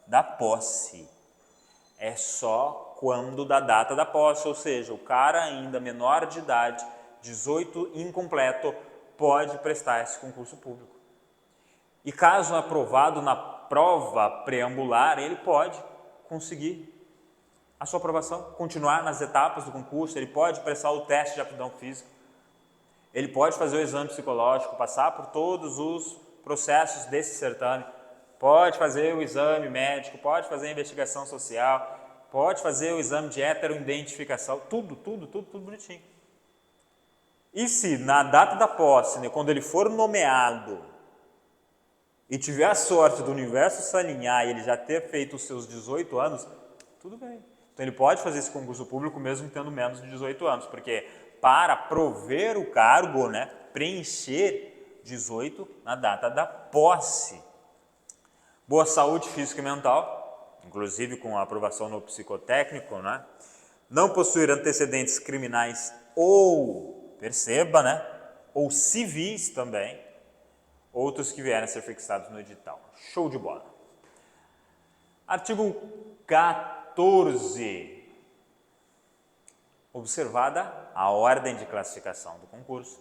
da posse. É só quando da data da posse, ou seja, o cara ainda menor de idade, 18 incompleto, pode prestar esse concurso público. E caso aprovado na prova preambular, ele pode conseguir a sua aprovação, continuar nas etapas do concurso, ele pode prestar o teste de aptidão física, ele pode fazer o exame psicológico, passar por todos os processos desse certame, pode fazer o exame médico, pode fazer a investigação social, pode fazer o exame de heteroidentificação, tudo bonitinho. E se na data da posse, né, quando ele for nomeado, e tiver a sorte do universo se alinhar e ele já ter feito os seus 18 anos, tudo bem. Então ele pode fazer esse concurso público mesmo tendo menos de 18 anos, porque para prover o cargo, né, preencher 18 na data da posse. Boa saúde física e mental, inclusive com a aprovação no psicotécnico, né? Não possuir antecedentes criminais ou, perceba, né, ou civis também, outros que vierem a ser fixados no edital. Show de bola. Artigo 14. Observada a ordem de classificação do concurso,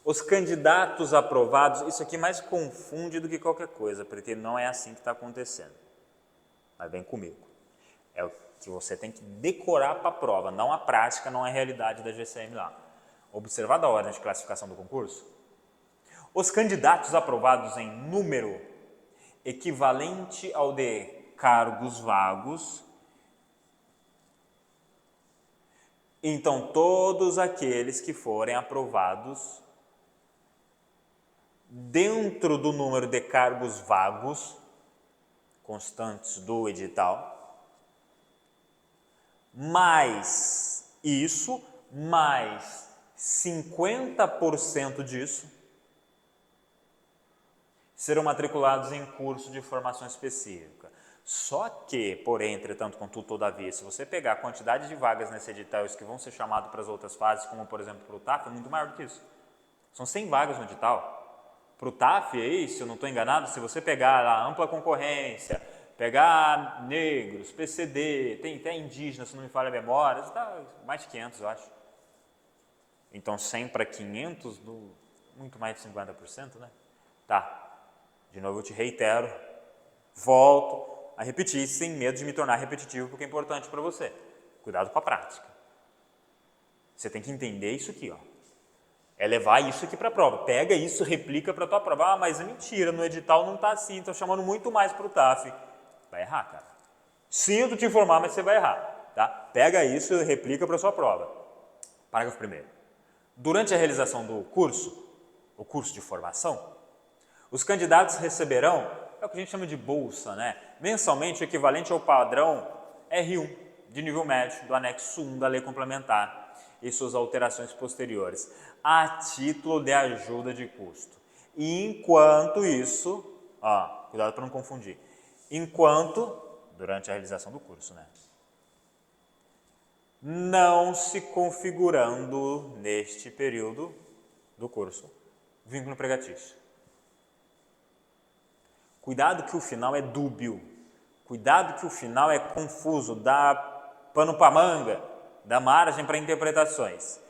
Os candidatos aprovados, isso aqui mais confunde do que qualquer coisa, porque não é assim que está acontecendo. Mas vem comigo. É o que você tem que decorar para a prova, não a prática, não é a realidade da GCM lá. Observada a ordem de classificação do concurso, os candidatos aprovados em número equivalente ao de cargos vagos, então todos aqueles que forem aprovados dentro do número de cargos vagos constantes do edital, mais isso, mais 50% disso, serão matriculados em curso de formação específica. Só que, porém, entretanto, contudo, todavia, se você pegar a quantidade de vagas nesse edital que vão ser chamados para as outras fases, como por exemplo para o TAF, é muito maior do que isso. São 100 vagas no edital. Para o TAF, aí, se eu não estou enganado, se você pegar a ampla concorrência, pegar negros, PCD, tem até indígenas, se não me falha a memória, está mais de 500, eu acho. Então, 100 para 500, muito mais de 50%, né? Tá. De novo, eu te reitero, volto a repetir, sem medo de me tornar repetitivo, porque é importante para você. Cuidado com a prática. Você tem que entender isso aqui, ó. É levar isso aqui para a prova. Pega isso, replica para a tua prova. Ah, mas é mentira, no edital não está assim, estão chamando muito mais para o TAF. Vai errar, cara. Sinto te informar, mas você vai errar. Tá? Pega isso e replica para a sua prova. Parágrafo 1º. Durante a realização do curso, o curso de formação, os candidatos receberão, é o que a gente chama de bolsa, né? Mensalmente o equivalente ao padrão R1, de nível médio, do anexo 1 da lei complementar e suas alterações posteriores, a título de ajuda de custo. E enquanto isso, cuidado para não confundir, durante a realização do curso, né? Não se configurando neste período do curso vínculo empregatício. Cuidado que o final é dúbio, cuidado que o final é confuso, dá pano para manga, dá margem para interpretações.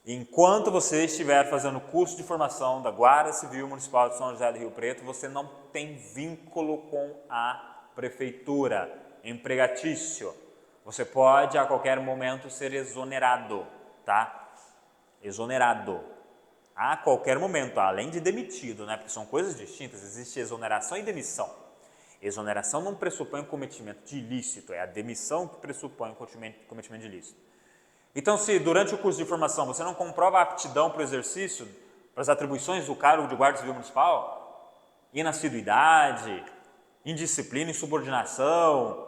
Enquanto você estiver fazendo curso de formação da Guarda Civil Municipal de São José do Rio Preto, você não tem vínculo com a prefeitura, empregatício. Você pode a qualquer momento ser exonerado, tá? Exonerado. A qualquer momento, além de demitido, né? Porque são coisas distintas, existe exoneração e demissão. Exoneração não pressupõe cometimento de ilícito, é a demissão que pressupõe cometimento de ilícito. Então, se durante o curso de formação você não comprova a aptidão para o exercício, para as atribuições do cargo de guarda civil municipal, inassiduidade, indisciplina, insubordinação,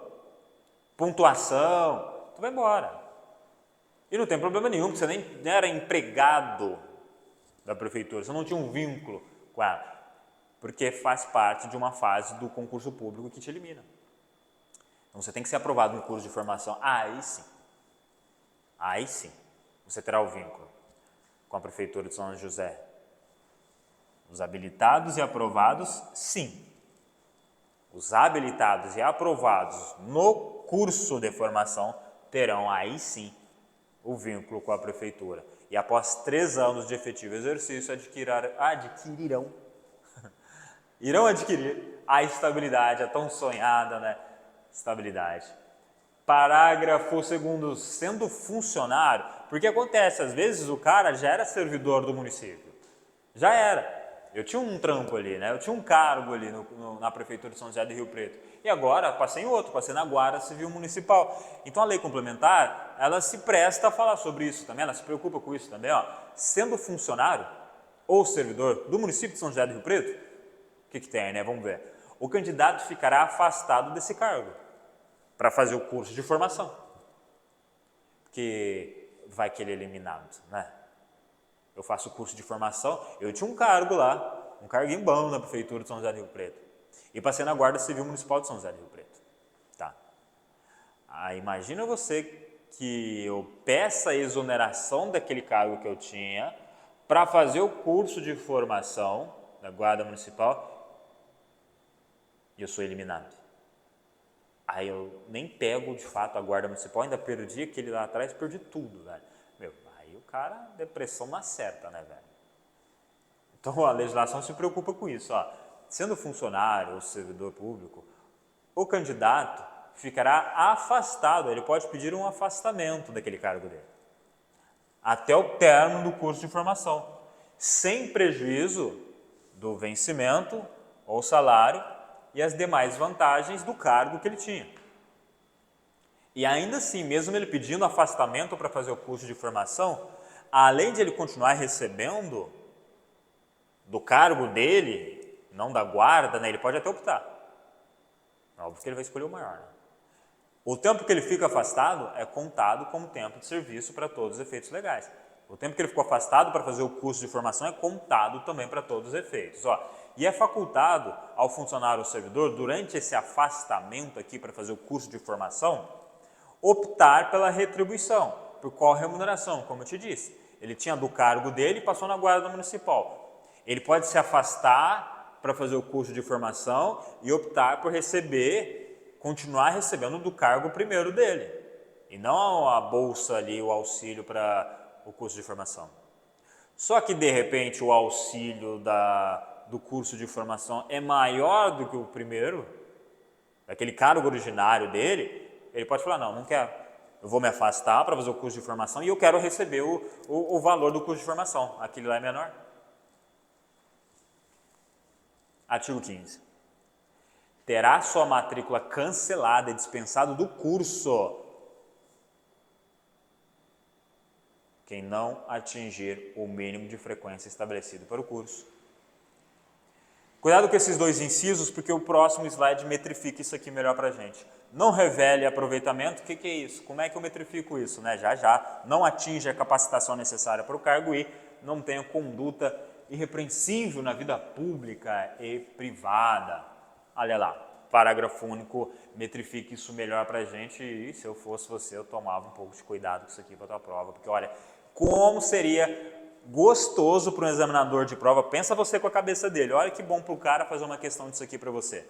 pontuação, tu vai embora. E não tem problema nenhum, porque você nem era empregado da prefeitura, você não tinha um vínculo com ela, porque faz parte de uma fase do concurso público que te elimina. Então você tem que ser aprovado no curso de formação, aí sim, você terá o vínculo com a prefeitura de São José. Os habilitados e aprovados, sim. Os habilitados e aprovados no curso de formação terão aí sim o vínculo com a prefeitura. E após 3 anos de efetivo exercício, irão adquirir a estabilidade, a tão sonhada, né? Estabilidade. Parágrafo 2º, sendo funcionário, porque acontece, às vezes o cara já era servidor do município, já era. Eu tinha um trampo ali, né? Eu tinha um cargo ali na prefeitura de São José do Rio Preto. E agora passei em outro, passei na Guarda Civil Municipal. Então a lei complementar, ela se presta a falar sobre isso também, ela se preocupa com isso também, ó. Sendo funcionário ou servidor do município de São José do Rio Preto, o que tem, né? Vamos ver. O candidato ficará afastado desse cargo para fazer o curso de formação. Porque vai que ele é eliminado, né? Eu faço o curso de formação, eu tinha um cargo lá, um carguinho bom na prefeitura de São José do Rio Preto. E passei na Guarda Civil Municipal de São José do Rio Preto. Tá. Imagina você que eu peça a exoneração daquele cargo que eu tinha para fazer o curso de formação da Guarda Municipal e eu sou eliminado. Aí eu nem pego de fato a Guarda Municipal, ainda perdi aquele lá atrás, perdi tudo, velho. Aí o cara, depressão não acerta, né, velho? Então a legislação se preocupa com isso. Ó. Sendo funcionário ou servidor público, o candidato ficará afastado, ele pode pedir um afastamento daquele cargo dele, até o término do curso de formação, sem prejuízo do vencimento ou salário e as demais vantagens do cargo que ele tinha. E ainda assim, mesmo ele pedindo afastamento para fazer o curso de formação, além de ele continuar recebendo do cargo dele, não da guarda, né, ele pode até optar. Óbvio que ele vai escolher o maior. Né? O tempo que ele fica afastado é contado como tempo de serviço para todos os efeitos legais. O tempo que ele ficou afastado para fazer o curso de formação é contado também para todos os efeitos. Ó, e é facultado ao funcionário ou servidor, durante esse afastamento aqui para fazer o curso de formação, optar pela retribuição. Por qual remuneração? Como eu te disse, ele tinha do cargo dele e passou na guarda municipal. Ele pode se afastar para fazer o curso de formação e optar por continuar recebendo do cargo primeiro dele, e não a bolsa ali, o auxílio para o curso de formação. Só que, de repente, o auxílio do curso de formação é maior do que o primeiro, daquele cargo originário dele, ele pode falar, não quero, eu vou me afastar para fazer o curso de formação e eu quero receber o valor do curso de formação, aquele lá é menor. Artigo 15. Terá sua matrícula cancelada e dispensado do curso quem não atingir o mínimo de frequência estabelecido para o curso. Cuidado com esses dois incisos, porque o próximo slide metrifica isso aqui melhor para a gente. Não revele aproveitamento, o que é isso? Como é que eu metrifico isso? Né? Já, não atinge a capacitação necessária para o cargo e não tenha conduta irrepreensível na vida pública e privada. Olha lá, parágrafo único, metrifique isso melhor para a gente e se eu fosse você, eu tomava um pouco de cuidado com isso aqui para a tua prova, porque olha, como seria gostoso para um examinador de prova, pensa você com a cabeça dele, olha que bom para o cara fazer uma questão disso aqui para você.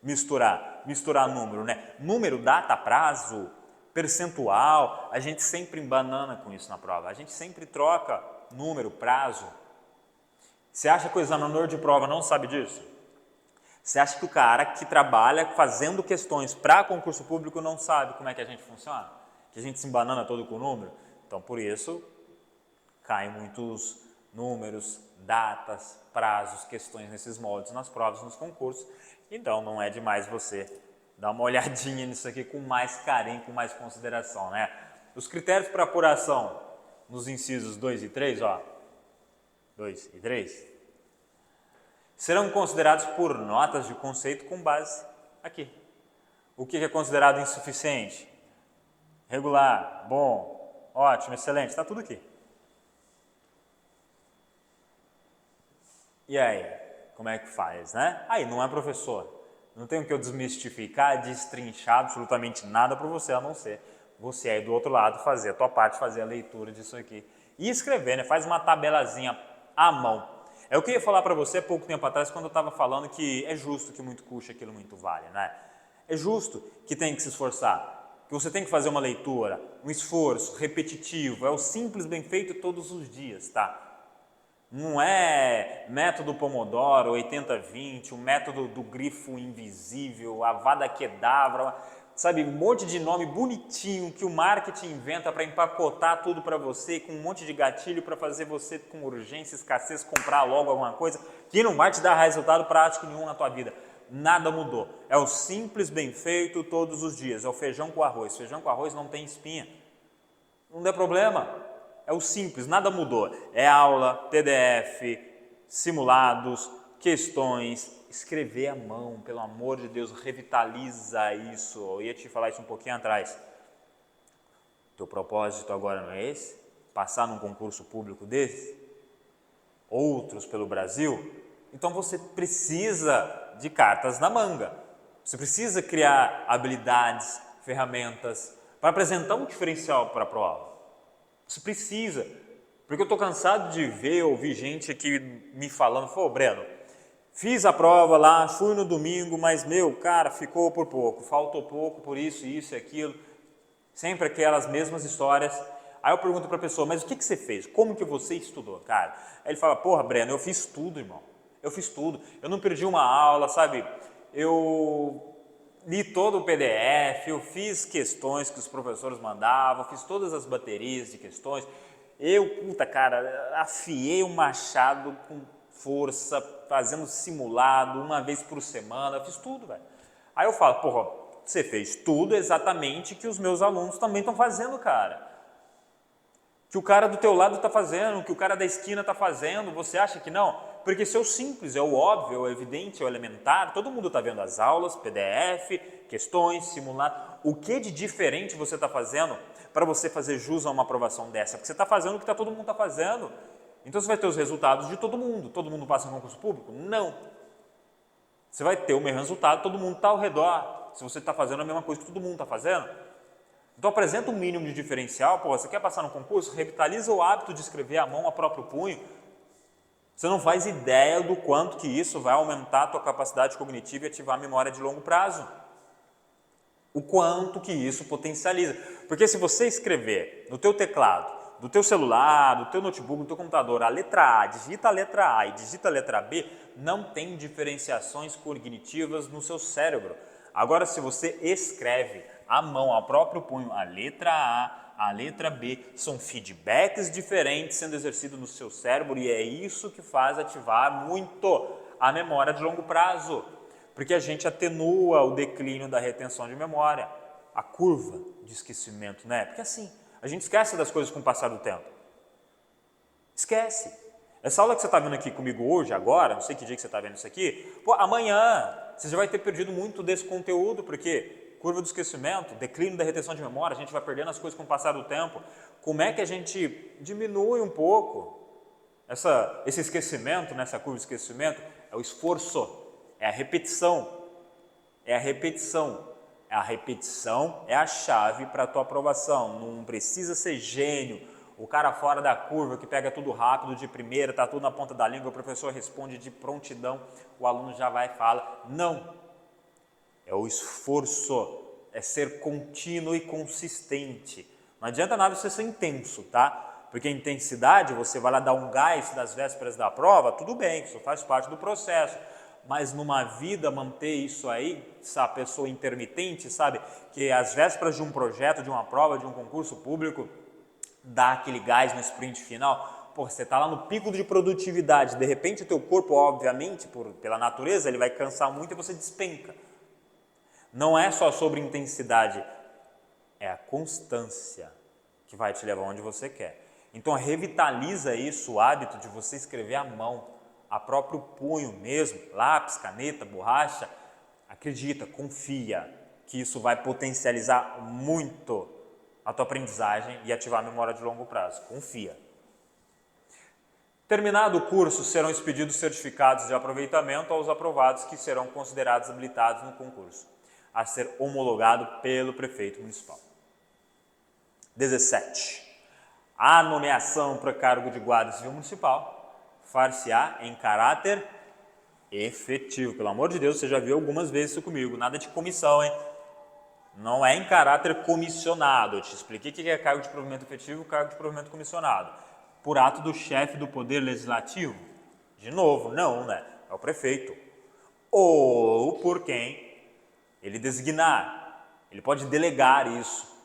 Misturar número, né? Número, data, prazo, percentual, a gente sempre embanana com isso na prova, a gente sempre troca número, prazo. Você acha que o examinador de prova não sabe disso? Você acha que o cara que trabalha fazendo questões para concurso público não sabe como é que a gente funciona? Que a gente se embanana todo com o número? Então, por isso, caem muitos números, datas, prazos, questões nesses moldes nas provas, nos concursos. Então, não é demais você dar uma olhadinha nisso aqui com mais carinho, com mais consideração, né? Os critérios para apuração nos incisos 2 e 3, ó, 2 e 3, serão considerados por notas de conceito com base aqui. O que é considerado insuficiente? Regular, bom, ótimo, excelente, está tudo aqui. E aí, como é que faz, né? Aí, não é professor. Não tenho que eu desmistificar, destrinchar absolutamente nada para você, a não ser você aí do outro lado fazer a tua parte, fazer a leitura disso aqui. E escrever, né? Faz uma tabelazinha à mão. É o que eu ia falar para você há pouco tempo atrás, quando eu estava falando que é justo que muito custa, aquilo muito vale, né? É justo que tem que se esforçar, que você tem que fazer uma leitura, um esforço repetitivo, é o simples bem feito todos os dias, tá? Não é método Pomodoro, 80-20, o método do grifo invisível, Avada Kedavra, sabe, um monte de nome bonitinho que o marketing inventa para empacotar tudo para você, com um monte de gatilho para fazer você com urgência, escassez, comprar logo alguma coisa, que não vai te dar resultado prático nenhum na tua vida. Nada mudou. É o simples bem feito todos os dias, é o feijão com arroz. Feijão com arroz não tem espinha. Não dá problema. É o simples, nada mudou. É aula, PDF, simulados, questões, escrever à mão, pelo amor de Deus, revitaliza isso. Eu ia te falar isso um pouquinho atrás. Teu propósito agora não é esse? Passar num concurso público desse? Outros pelo Brasil? Então você precisa de cartas na manga. Você precisa criar habilidades, ferramentas para apresentar um diferencial para a prova. Você precisa, porque eu estou cansado de ouvir gente aqui me falando, pô, Breno, fiz a prova lá, fui no domingo, mas cara, ficou por pouco, faltou pouco por isso, isso e aquilo. Sempre aquelas mesmas histórias. Aí eu pergunto para a pessoa, mas o que você fez? Como que você estudou, cara? Aí ele fala, porra, Breno, eu fiz tudo, irmão. Eu fiz tudo. Eu não perdi uma aula, sabe? Eu li todo o PDF, eu fiz questões que os professores mandavam, fiz todas as baterias de questões. Puta, cara, afiei o machado com força, fazendo simulado, uma vez por semana, eu fiz tudo, velho. Aí eu falo, porra, você fez tudo exatamente que os meus alunos também estão fazendo, cara. Que o cara do teu lado está fazendo, que o cara da esquina está fazendo, você acha que não? Porque isso é o simples, é o óbvio, é o evidente, é o elementar, todo mundo está vendo as aulas, PDF, questões, simulado. O que de diferente você está fazendo para você fazer jus a uma aprovação dessa? Porque você está fazendo o que todo mundo está fazendo. Então você vai ter os resultados de todo mundo passa em concurso público? Não. Você vai ter o mesmo resultado, todo mundo está ao redor, se você está fazendo a mesma coisa que todo mundo está fazendo. Então apresenta um mínimo de diferencial, pô, você quer passar no concurso? Revitaliza o hábito de escrever à mão a próprio punho. Você não faz ideia do quanto que isso vai aumentar a tua capacidade cognitiva e ativar a memória de longo prazo. O quanto que isso potencializa. Porque se você escrever no teu teclado, do teu celular, do teu notebook, do teu computador, a letra A, digita a letra A e digita a letra B, não tem diferenciações cognitivas no seu cérebro. Agora, se você escreve à mão, ao próprio punho, a letra A letra B, são feedbacks diferentes sendo exercidos no seu cérebro e é isso que faz ativar muito a memória de longo prazo, porque a gente atenua o declínio da retenção de memória, a curva de esquecimento, né? Porque assim, a gente esquece das coisas com o passar do tempo. Esquece. Essa aula que você está vendo aqui comigo hoje, agora, não sei que dia que você está vendo isso aqui, pô, amanhã você já vai ter perdido muito desse conteúdo, porque curva do esquecimento, declínio da retenção de memória, a gente vai perdendo as coisas com o passar do tempo. Como é que a gente diminui um pouco esse esquecimento, nessa curva de esquecimento? É o esforço, é a repetição, é a repetição. A repetição é a chave para a tua aprovação, não precisa ser gênio, o cara fora da curva que pega tudo rápido de primeira, está tudo na ponta da língua, o professor responde de prontidão, o aluno já vai e fala, não. É o esforço, é ser contínuo e consistente. Não adianta nada você ser intenso, tá? Porque a intensidade, você vai lá dar um gás das vésperas da prova, tudo bem, isso faz parte do processo. Mas numa vida manter isso aí, essa pessoa intermitente, sabe? Que às vésperas de um projeto, de uma prova, de um concurso público, dá aquele gás no sprint final. Pô, você está lá no pico de produtividade, de repente o teu corpo, obviamente, pela natureza, ele vai cansar muito e você despenca. Não é só sobre intensidade, é a constância que vai te levar onde você quer. Então revitaliza isso, o hábito de você escrever à mão, a próprio punho mesmo, lápis, caneta, borracha. Acredita, confia que isso vai potencializar muito a tua aprendizagem e ativar a memória de longo prazo. Confia. Terminado o curso, serão expedidos certificados de aproveitamento aos aprovados que serão considerados habilitados no concurso, a ser homologado pelo prefeito municipal. 17. A nomeação para cargo de guarda civil municipal far-se-á em caráter efetivo. Pelo amor de Deus, você já viu algumas vezes isso comigo. Nada de comissão, hein? Não é em caráter comissionado. Eu te expliquei o que é cargo de provimento efetivo e cargo de provimento comissionado. Por ato do chefe do Poder Legislativo? De novo, não, né? É o prefeito. Ou por quem ele designar. Ele pode delegar isso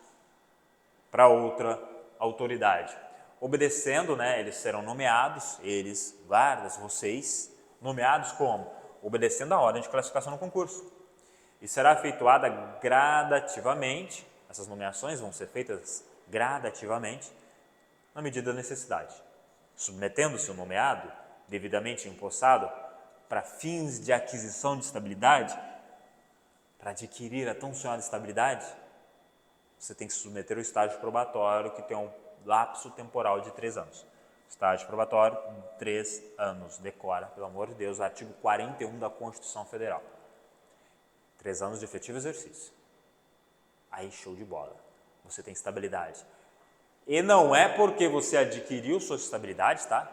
para outra autoridade. Obedecendo, né, eles serão nomeados, eles, guardas, vocês, nomeados como? Obedecendo a ordem de classificação no concurso. E será efetuada gradativamente, essas nomeações vão ser feitas gradativamente, na medida da necessidade. Submetendo-se o nomeado, devidamente empossado, para fins de aquisição de estabilidade, para adquirir a tão sonhada estabilidade, você tem que se submeter ao estágio probatório, que tem um lapso temporal de 3 anos. Estágio probatório, 3 anos. Decora, pelo amor de Deus, o artigo 41 da Constituição Federal. 3 anos de efetivo exercício. Aí, show de bola. Você tem estabilidade. E não é porque você adquiriu sua estabilidade, tá?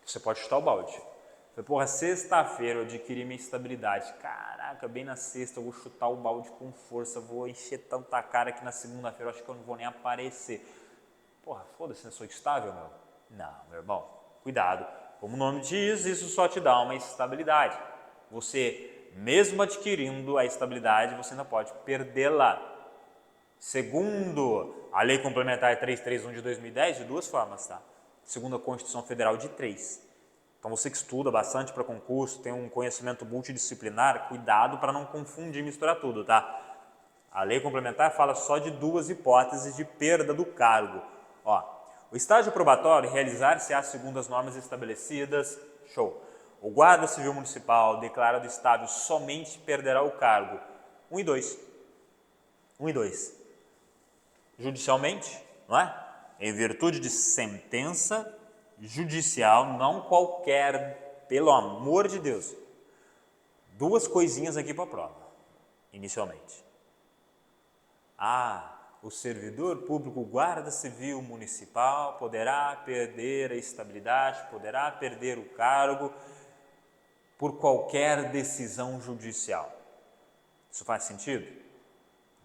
Você pode chutar o balde. Falei, porra, sexta-feira eu adquiri minha estabilidade. Caraca, bem na sexta eu vou chutar o balde com força, vou encher tanta cara que na segunda-feira eu acho que eu não vou nem aparecer. Porra, foda-se, não sou estável, meu? Não, meu irmão, cuidado. Como o nome diz, isso só te dá uma estabilidade. Você, mesmo adquirindo a estabilidade, você ainda pode perdê-la. Segundo a Lei Complementar 331 de 2010, de duas formas, tá? Segundo a Constituição Federal, de 3. Então você que estuda bastante para concurso, tem um conhecimento multidisciplinar, cuidado para não confundir e misturar tudo, tá? A lei complementar fala só de duas hipóteses de perda do cargo. Ó, o estágio probatório realizar-se-á segundo as normas estabelecidas, show. O guarda civil municipal declarado estável somente perderá o cargo. 1 e 2. 1 e 2. Judicialmente, não é? Em virtude de sentença judicial, não qualquer, pelo amor de Deus. Duas coisinhas aqui para a prova, inicialmente. O servidor público guarda civil municipal poderá perder a estabilidade, poderá perder o cargo por qualquer decisão judicial. Isso faz sentido?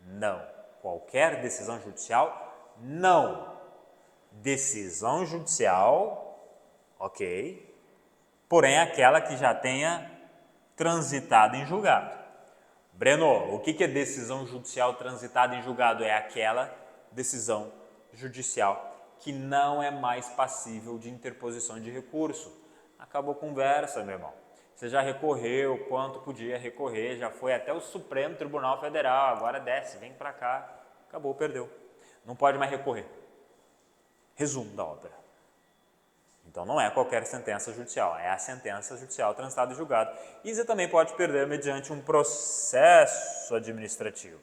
Não. Qualquer decisão judicial? Não. Decisão judicial, ok, porém aquela que já tenha transitado em julgado. Breno, o que é decisão judicial transitada em julgado? É aquela decisão judicial que não é mais passível de interposição de recurso. Acabou a conversa, meu irmão. Você já recorreu quanto podia recorrer, já foi até o Supremo Tribunal Federal, agora desce, vem para cá, acabou, perdeu. Não pode mais recorrer. Resumo da ópera. Então não é qualquer sentença judicial, é a sentença judicial transitada em julgado. E você também pode perder mediante um processo administrativo.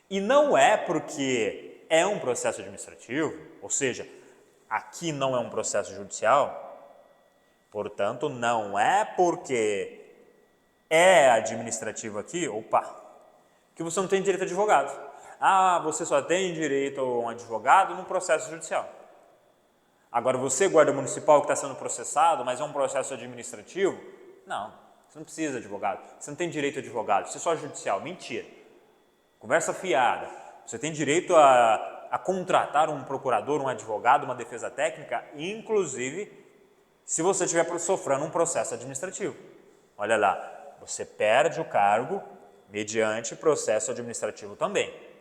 E não é porque é um processo administrativo, ou seja, aqui não é um processo judicial, portanto não é porque é administrativo aqui, que você não tem direito a advogado. Você só tem direito a um advogado no processo judicial. Agora, você, guarda municipal, que está sendo processado, mas é um processo administrativo, não, você não precisa de advogado, você não tem direito a advogado, você é só judicial, mentira. Conversa fiada, você tem direito a contratar um procurador, um advogado, uma defesa técnica, inclusive se você estiver sofrendo um processo administrativo. Olha lá, você perde o cargo mediante processo administrativo também,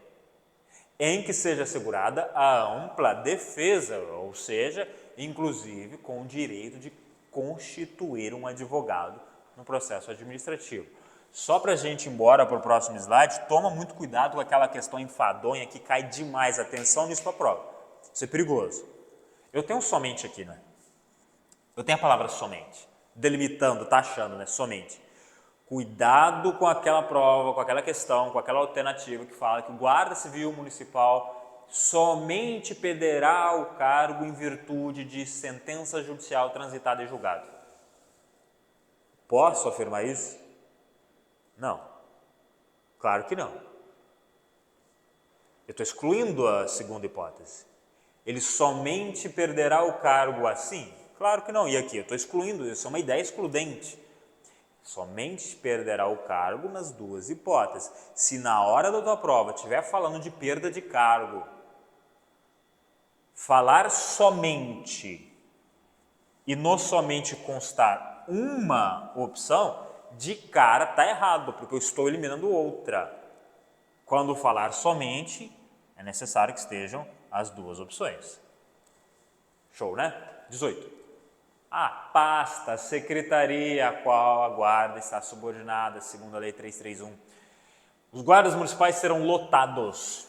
em que seja assegurada a ampla defesa, ou seja, inclusive com o direito de constituir um advogado no processo administrativo. Só para a gente ir embora para o próximo slide, toma muito cuidado com aquela questão enfadonha que cai demais, atenção nisso para a prova. Isso é perigoso. Eu tenho somente aqui, né? Eu tenho a palavra somente, delimitando, taxando, né? Somente. Cuidado com aquela prova, com aquela questão, com aquela alternativa que fala que o guarda civil municipal somente perderá o cargo em virtude de sentença judicial transitada em julgado. Posso afirmar isso? Não. Claro que não. Eu estou excluindo a segunda hipótese. Ele somente perderá o cargo assim? Claro que não. E aqui eu estou excluindo, isso é uma ideia excludente. Somente perderá o cargo nas duas hipóteses. Se na hora da tua prova estiver falando de perda de cargo, falar somente e no somente constar uma opção, de cara está errado, porque eu estou eliminando outra. Quando falar somente, é necessário que estejam as duas opções. Show, né? 18. Pasta, secretaria a qual a guarda está subordinada, segundo a Lei 331. Os guardas municipais serão lotados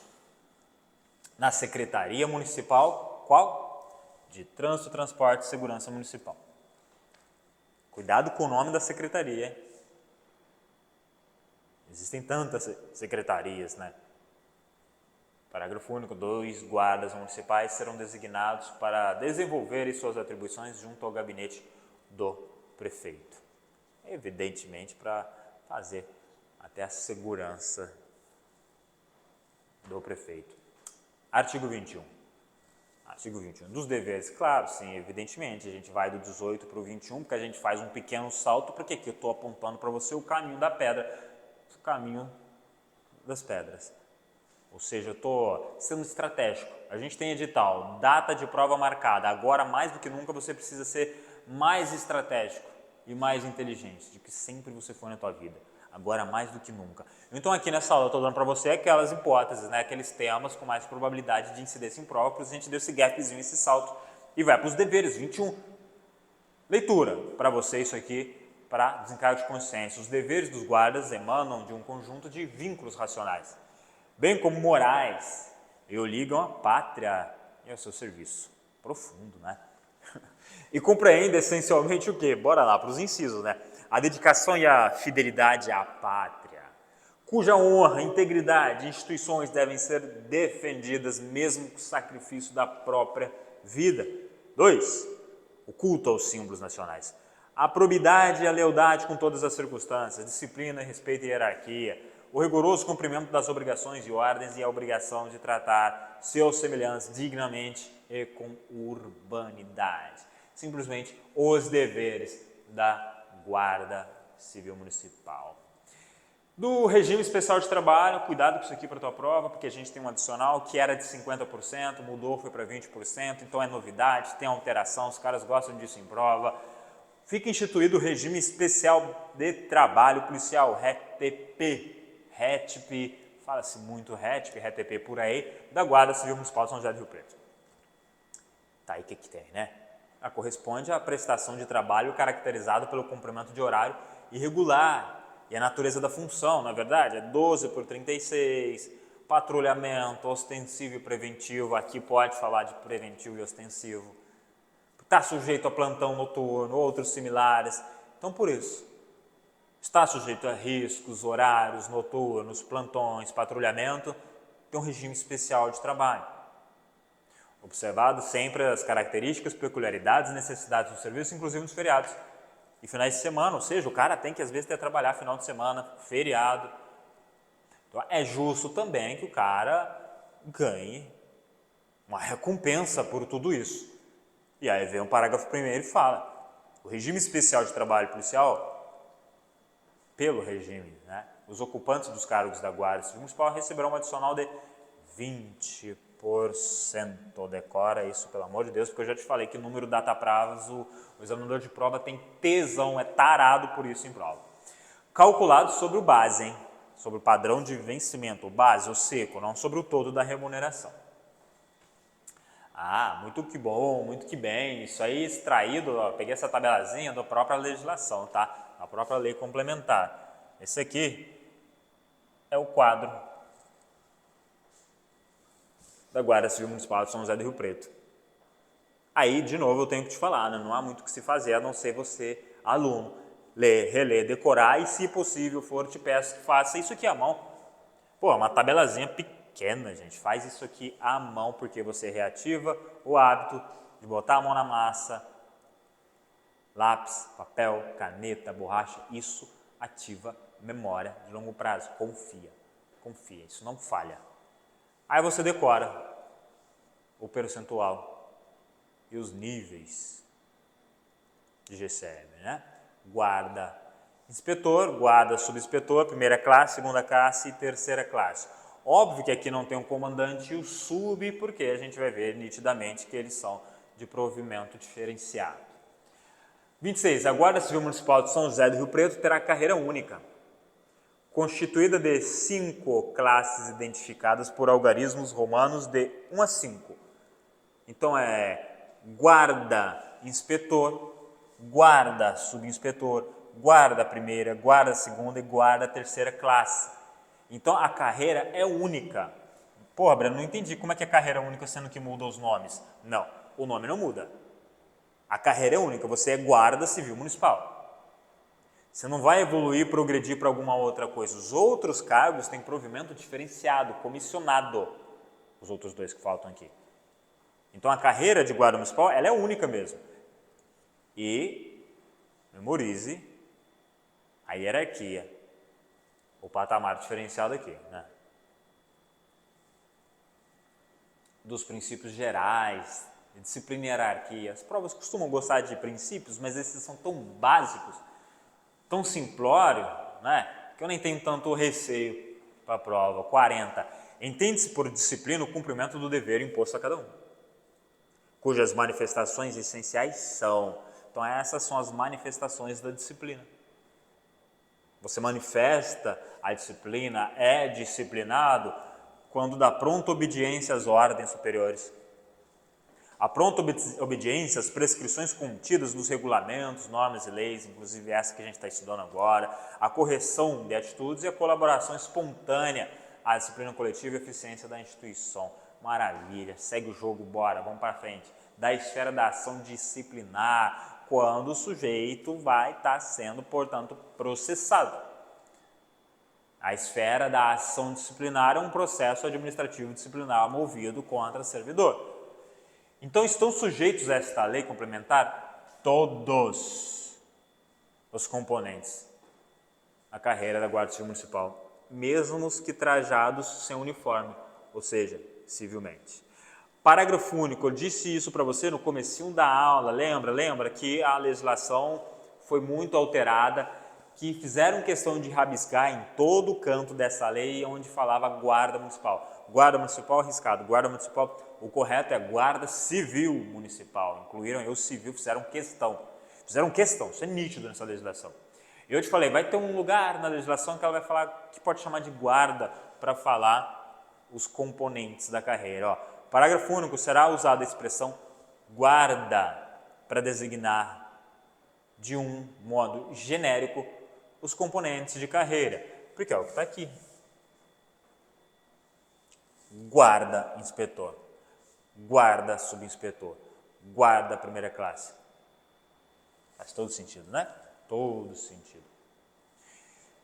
na Secretaria Municipal, qual? De Trânsito, Transporte e Segurança Municipal. Cuidado com o nome da secretaria, hein? Existem tantas secretarias, né? Parágrafo único, 2 guardas municipais serão designados para desenvolverem suas atribuições junto ao gabinete do prefeito. Evidentemente, para fazer até a segurança do prefeito. Artigo 21. Artigo 21. Dos deveres, claro, sim, evidentemente, a gente vai do 18 para o 21, porque a gente faz um pequeno salto, porque aqui eu estou apontando para você o caminho da pedra, o caminho das pedras. Ou seja, eu estou sendo estratégico. A gente tem edital, data de prova marcada. Agora, mais do que nunca, você precisa ser mais estratégico e mais inteligente do que sempre você foi na tua vida. Agora, mais do que nunca. Então, aqui nessa aula, eu estou dando para você aquelas hipóteses, né? Aqueles temas com mais probabilidade de incidência em prova, para a gente deu esse gapzinho, esse salto. E vai para os deveres, 21. Leitura, para você isso aqui, para desencargo de consciência. Os deveres dos guardas emanam de um conjunto de vínculos racionais, bem como morais, e o ligam à pátria e ao seu serviço. Profundo, né? E compreende essencialmente o quê? Bora lá para os incisos, né? A dedicação e a fidelidade à pátria, cuja honra, integridade e instituições devem ser defendidas mesmo com o sacrifício da própria vida. 2. O culto aos símbolos nacionais. A probidade e a lealdade com todas as circunstâncias, disciplina, respeito e hierarquia, o rigoroso cumprimento das obrigações e ordens e a obrigação de tratar seus semelhantes dignamente e com urbanidade. Simplesmente os deveres da Guarda Civil Municipal. Do regime especial de trabalho, cuidado com isso aqui para a tua prova, porque a gente tem um adicional que era de 50%, mudou, foi para 20%, então é novidade, tem alteração, os caras gostam disso em prova. Fica instituído o regime especial de trabalho policial, RETP, fala-se muito RETP por aí, da Guarda Civil Municipal de São José do Rio Preto. Tá aí o que tem, né? Ela corresponde à prestação de trabalho caracterizado pelo cumprimento de horário irregular e a natureza da função, na verdade, é 12 por 36, patrulhamento ostensivo e preventivo, aqui pode falar de preventivo e ostensivo, está sujeito a plantão noturno, outros similares, então por isso, está sujeito a riscos, horários noturnos, plantões, patrulhamento, tem um regime especial de trabalho. Observado sempre as características, peculiaridades e necessidades do serviço, inclusive nos feriados e finais de semana, ou seja, o cara tem que às vezes ter que trabalhar final de semana, feriado. Então é justo também que o cara ganhe uma recompensa por tudo isso. E aí vem o parágrafo 1º e fala, o regime especial de trabalho policial, pelo regime, né, os ocupantes dos cargos da Guarda Civil Municipal receberão um adicional de 20%. Decora isso, pelo amor de Deus, porque eu já te falei que o número data prazo, o examinador de prova tem tesão, é tarado por isso em prova. Calculado sobre o base, hein? Sobre o padrão de vencimento, o base, o seco, não sobre o todo da remuneração. Ah, muito que bom, muito que bem, isso aí extraído, ó, peguei essa tabelazinha da própria legislação, tá? A própria lei complementar. Esse aqui é o quadro da Guarda Civil Municipal de São José do Rio Preto. Aí, de novo, eu tenho que te falar, né? Não há muito o que se fazer, a não ser você, aluno, ler, reler, decorar e, se possível for, te peço que faça isso aqui à mão. Pô, uma tabelazinha pequena, gente. Faz isso aqui à mão, porque você reativa o hábito de botar a mão na massa, lápis, papel, caneta, borracha. Isso ativa memória de longo prazo. Confia, isso não falha. Aí você decora o percentual e os níveis de GCM, né? Guarda inspetor, guarda subinspetor, primeira classe, segunda classe e terceira classe. Óbvio que aqui não tem um comandante e o sub, porque a gente vai ver nitidamente que eles são de provimento diferenciado. 26. A Guarda Civil Municipal de São José do Rio Preto terá carreira única, constituída de 5 classes identificadas por algarismos romanos de 1 a 5. Então é guarda inspetor, guarda subinspetor, guarda primeira, guarda segunda e guarda terceira classe. Então a carreira é única. Porra, Breno, não entendi como é que é carreira única sendo que muda os nomes. Não, o nome não muda. A carreira é única, você é guarda civil municipal. Você não vai evoluir, progredir para alguma outra coisa. Os outros cargos têm provimento diferenciado, comissionado. Os outros dois que faltam aqui. Então a carreira de guarda municipal, ela é única mesmo. E memorize a hierarquia, o patamar diferenciado aqui, né? dos princípios gerais, de disciplina e hierarquia. As provas costumam gostar de princípios, mas esses são tão básicos, tão simplório, né, que eu nem tenho tanto receio para a prova. 40. Entende-se por disciplina o cumprimento do dever imposto a cada um, cujas manifestações essenciais são. Então essas são as manifestações da disciplina. Você manifesta a disciplina, é disciplinado quando dá pronta obediência às ordens superiores. A pronta obediência às prescrições contidas nos regulamentos, normas e leis, inclusive essa que a gente está estudando agora, a correção de atitudes e a colaboração espontânea à disciplina coletiva e eficiência da instituição. Maravilha, segue o jogo, bora, vamos para frente. Da esfera da ação disciplinar, quando o sujeito vai estar sendo, portanto, processado. A esfera da ação disciplinar é um processo administrativo disciplinar movido contra servidor. Então, estão sujeitos a esta lei complementar todos os componentes da carreira da Guarda Civil Municipal, mesmo os que trajados sem uniforme, ou seja, civilmente. Parágrafo único, eu disse isso para você no comecinho da aula, lembra que a legislação foi muito alterada, que fizeram questão de rabiscar em todo o canto dessa lei onde falava Guarda Municipal. Guarda Municipal arriscado, Guarda Municipal, o correto é Guarda Civil Municipal, incluíram o civil, fizeram questão, isso é nítido nessa legislação. Eu te falei, vai ter um lugar na legislação que ela vai falar, que pode chamar de guarda, para falar os componentes da carreira. Ó, parágrafo único, será usada a expressão guarda para designar de um modo genérico os componentes de carreira, porque é o que está aqui. Guarda inspetor, guarda subinspetor, guarda primeira classe. Faz todo sentido, né? Todo sentido.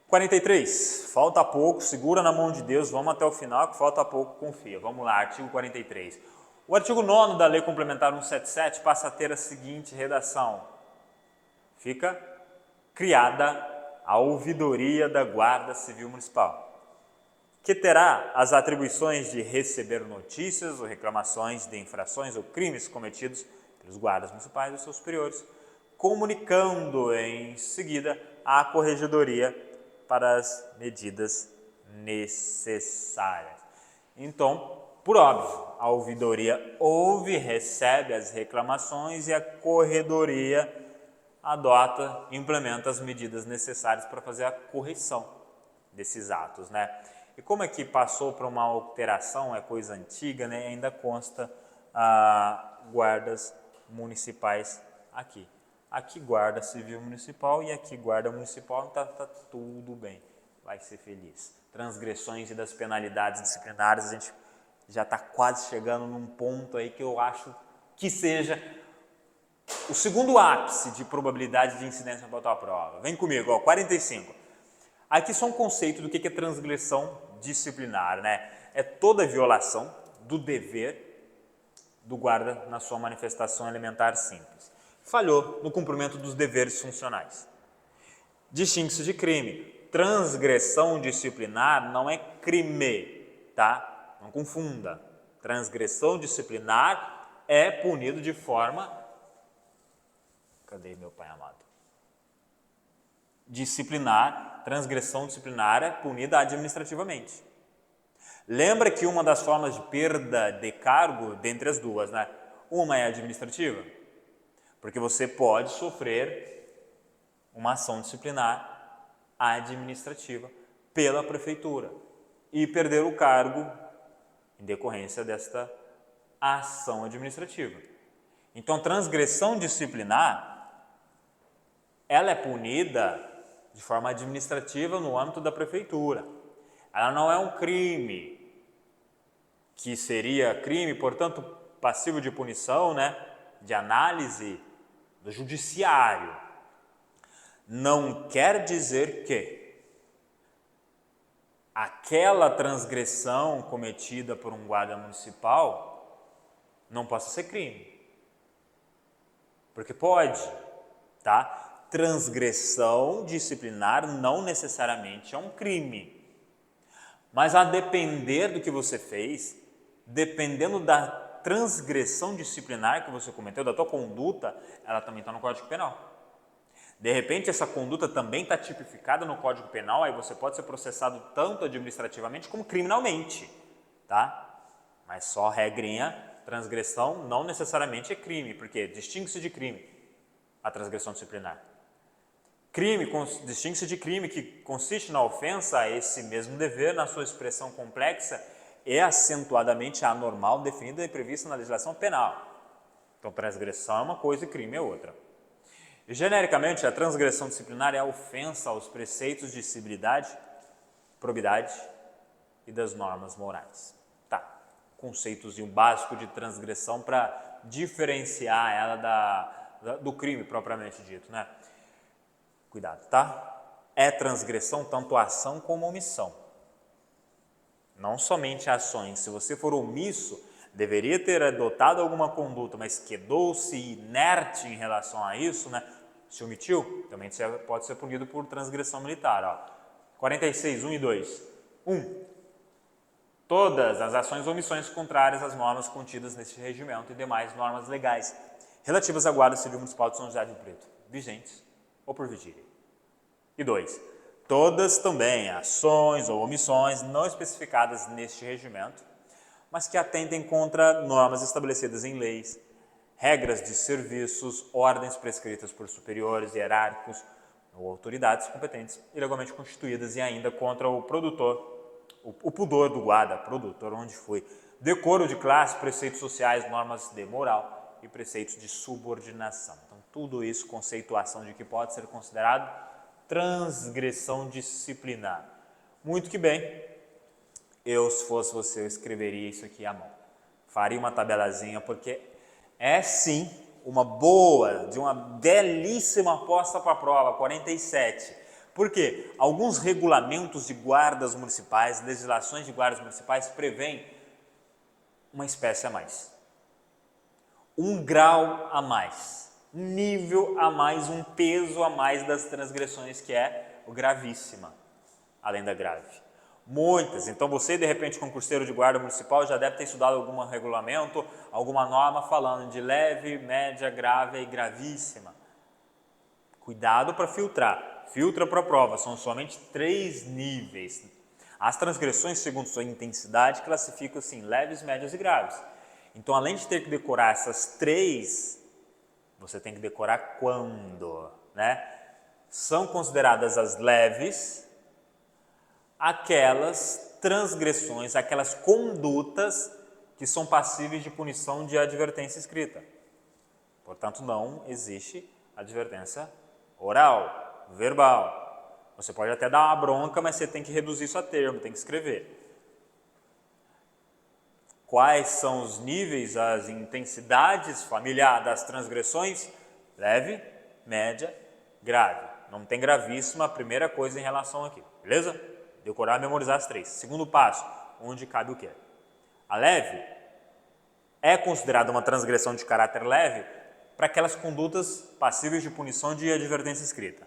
43, falta pouco, segura na mão de Deus, vamos até o final, que falta pouco, confia. Vamos lá, artigo 43. O artigo 9º da Lei Complementar 177 passa a ter a seguinte redação. Fica criada a ouvidoria da Guarda Civil Municipal, que terá as atribuições de receber notícias ou reclamações de infrações ou crimes cometidos pelos guardas municipais e seus superiores, comunicando em seguida à corregedoria para as medidas necessárias. Então, por óbvio, a ouvidoria ouve, recebe as reclamações e a corregedoria adota e implementa as medidas necessárias para fazer a correção desses atos, né? E como é que passou para uma alteração, é coisa antiga, né? Ainda consta guardas municipais aqui. Aqui Guarda Civil Municipal e aqui Guarda Municipal, tá tudo bem, vai ser feliz. Transgressões e das penalidades disciplinares, a gente já está quase chegando num ponto aí que eu acho que seja o segundo ápice de probabilidade de incidência para a tua prova. Vem comigo, ó, 45. Aqui só um conceito do que é transgressão disciplinar, né? É toda violação do dever do guarda na sua manifestação elementar simples. Falhou no cumprimento dos deveres funcionais. Distingue-se de crime. Transgressão disciplinar não é crime, tá? Não confunda. Transgressão disciplinar é punido de forma... Cadê meu pai amado? Disciplinar, transgressão disciplinar é punida administrativamente. Lembra que uma das formas de perda de cargo, dentre as duas, né? Uma é administrativa, porque você pode sofrer uma ação disciplinar administrativa pela prefeitura e perder o cargo em decorrência desta ação administrativa. Então, transgressão disciplinar, ela é punida de forma administrativa no âmbito da prefeitura. Ela não é um crime, que seria crime, portanto, passivo de punição, né, de análise do judiciário. Não quer dizer que aquela transgressão cometida por um guarda municipal não possa ser crime. Porque pode, tá? Transgressão disciplinar não necessariamente é um crime. Mas a depender do que você fez, dependendo da transgressão disciplinar que você cometeu, da tua conduta, ela também está no Código Penal. De repente, essa conduta também está tipificada no Código Penal, aí você pode ser processado tanto administrativamente como criminalmente, tá? Mas só regrinha, transgressão não necessariamente é crime, porque distingue-se de crime a transgressão disciplinar. Crime distingue-se de crime que consiste na ofensa a esse mesmo dever, na sua expressão complexa e acentuadamente anormal, definida e prevista na legislação penal. Então, transgressão é uma coisa e crime é outra. E, genericamente, a transgressão disciplinar é a ofensa aos preceitos de civilidade, probidade e das normas morais. Tá, conceitozinho básico de transgressão para diferenciar ela do crime propriamente dito, né? Cuidado, tá? É transgressão tanto a ação como a omissão. Não somente ações. Se você for omisso, deveria ter adotado alguma conduta, mas quedou-se inerte em relação a isso, né? Se omitiu, também pode ser punido por transgressão militar. Ó. 46, 1 e 2. 1. Todas as ações ou omissões contrárias às normas contidas neste regimento e demais normas legais relativas à Guarda Civil Municipal de São José do Rio Preto, vigentes ou por vigília. E 2. Todas também ações ou omissões não especificadas neste regimento, mas que atentem contra normas estabelecidas em leis, regras de serviços, ordens prescritas por superiores, hierárquicos ou autoridades competentes ilegalmente constituídas e ainda contra o produtor, o pudor do guarda, produtor, onde foi, decoro de classe, preceitos sociais, normas de moral e preceitos de subordinação. Então, tudo isso, conceituação de que pode ser considerado transgressão disciplinar. Muito que bem, eu, se fosse você, eu escreveria isso aqui à mão. Faria uma tabelazinha, porque é sim uma boa, de uma belíssima aposta para a prova, 47. Por quê? Alguns regulamentos de guardas municipais, legislações de guardas municipais prevêem uma espécie a mais. Um grau a mais, um nível a mais, um peso a mais das transgressões, que é o gravíssima, além da grave. Muitas. Então você, de repente, concurseiro de guarda municipal, já deve ter estudado algum regulamento, alguma norma falando de leve, média, grave e gravíssima. Cuidado para filtrar. Filtra para a prova. São somente 3 níveis. As transgressões, segundo sua intensidade, classificam-se em leves, médias e graves. Então, além de ter que decorar essas 3, você tem que decorar quando, né? São consideradas as leves aquelas transgressões, aquelas condutas que são passíveis de punição de advertência escrita. Portanto, não existe advertência oral, verbal. Você pode até dar uma bronca, mas você tem que reduzir isso a termo, tem que escrever. Quais são os níveis, as intensidades familiar das transgressões? Leve, média, grave. Não tem gravíssima a primeira coisa em relação aqui, beleza? Decorar e memorizar as 3. Segundo passo, onde cabe o quê? A leve é considerada uma transgressão de caráter leve para aquelas condutas passíveis de punição de advertência escrita.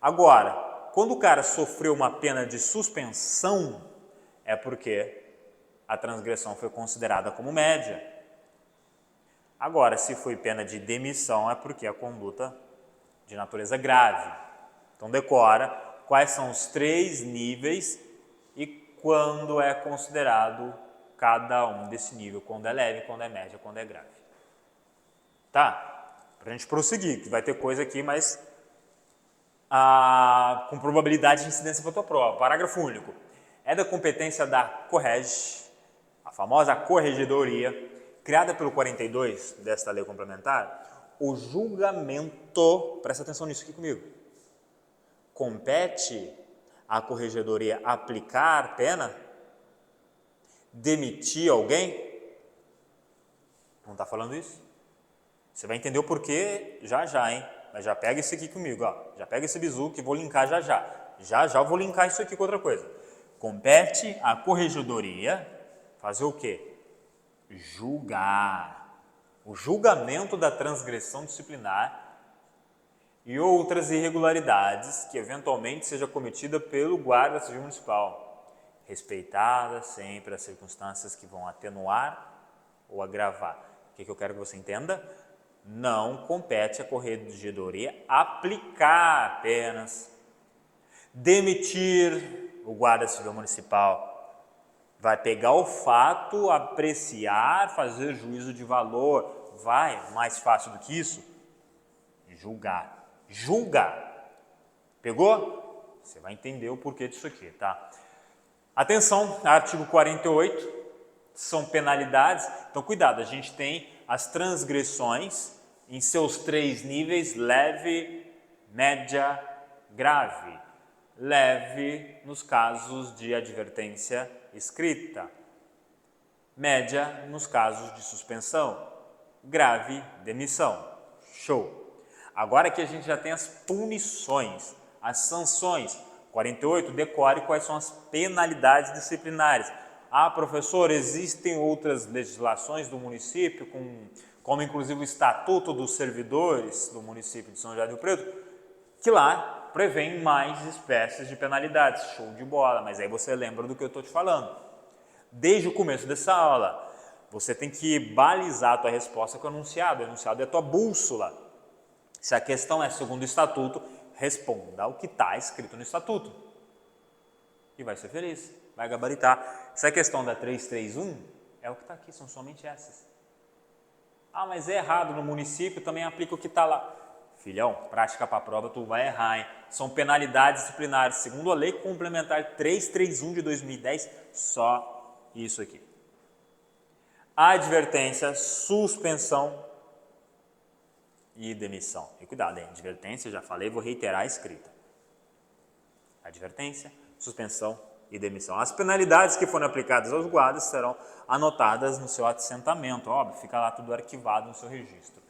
Agora, quando o cara sofreu uma pena de suspensão, é porque a transgressão foi considerada como média. Agora, se foi pena de demissão, é porque a conduta de natureza grave. Então, decora quais são os 3 níveis e quando é considerado cada um desse nível, quando é leve, quando é média, quando é grave. Tá? Para a gente prosseguir, que vai ter coisa aqui, mas com probabilidade de incidência para a tua prova. Parágrafo único. É da competência da CORREG, a famosa corregedoria, criada pelo 42 desta lei complementar, o julgamento, presta atenção nisso aqui comigo, compete à corregedoria aplicar pena, demitir alguém? Não está falando isso? Você vai entender o porquê já, hein? Mas já pega isso aqui comigo, ó. Já pega esse bizu que vou linkar já. Já eu vou linkar isso aqui com outra coisa. Compete à corregedoria fazer o quê? Julgar. O julgamento da transgressão disciplinar e outras irregularidades que eventualmente seja cometida pelo guarda civil municipal, respeitadas sempre as circunstâncias que vão atenuar ou agravar. O que eu quero que você entenda? Não compete à corregedoria aplicar apenas, demitir o guarda civil municipal. Vai pegar o fato, apreciar, fazer juízo de valor. Vai, mais fácil do que isso? Julgar. Julgar. Pegou? Você vai entender o porquê disso aqui, tá? Atenção, artigo 48, são penalidades. Então, cuidado, a gente tem as transgressões em seus 3 níveis, leve, média, grave. Leve nos casos de advertência escrita, média nos casos de suspensão, grave, demissão. Show! Agora que a gente já tem as punições, as sanções. 48, decore quais são as penalidades disciplinares. Ah, professor, existem outras legislações do município, como inclusive o Estatuto dos Servidores do município de São José do Rio Preto, que lá prevêem mais espécies de penalidades. Show de bola, mas aí você lembra do que eu estou te falando. Desde o começo dessa aula, você tem que balizar a tua resposta com o enunciado. O enunciado é a tua bússola. Se a questão é segundo o Estatuto, responda ao que está escrito no Estatuto. E vai ser feliz, vai gabaritar. Se a questão da 331, é o que está aqui, são somente essas. Ah, mas é errado, no município também aplica o que está lá. Filhão, prática para a prova, tu vai errar, hein? São penalidades disciplinares. Segundo a Lei Complementar 331 de 2010, só isso aqui. Advertência, suspensão e demissão. E cuidado, hein? Advertência, já falei, vou reiterar a escrita. Advertência, suspensão e demissão. As penalidades que forem aplicadas aos guardas serão anotadas no seu assentamento. Óbvio, fica lá tudo arquivado no seu registro.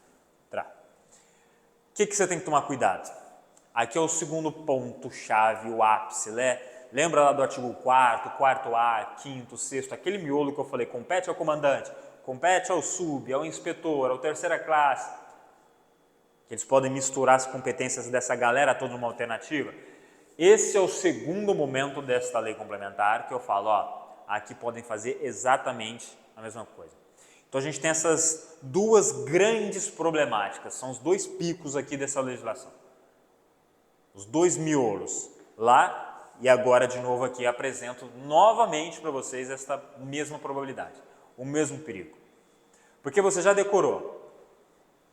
O que você tem que tomar cuidado? Aqui é o segundo ponto-chave, o ápice, né? Lembra lá do artigo 4º, 4A, 5º, 6º, aquele miolo que eu falei, compete ao comandante, compete ao sub, ao inspetor, ao terceira classe. Eles podem misturar as competências dessa galera toda numa alternativa. Esse é o segundo momento desta lei complementar que eu falo, ó, aqui podem fazer exatamente a mesma coisa. Então, a gente tem essas duas grandes problemáticas, são os 2 picos aqui dessa legislação. Os 2 miolos, lá e agora de novo aqui apresento novamente para vocês esta mesma probabilidade, o mesmo perigo. Porque você já decorou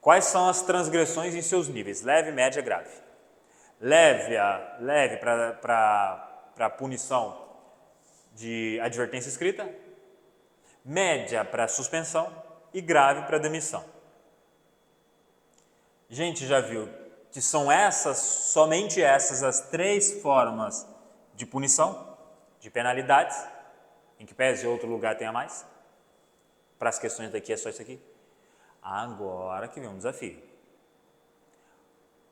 quais são as transgressões em seus níveis, leve, média, grave. Leve para punição de advertência escrita, média para suspensão e grave para demissão. Gente, já viu que são essas, somente essas, as 3 formas de punição, de penalidades, em que pese outro lugar tenha mais? Para as questões daqui é só isso aqui. Agora que vem um desafio.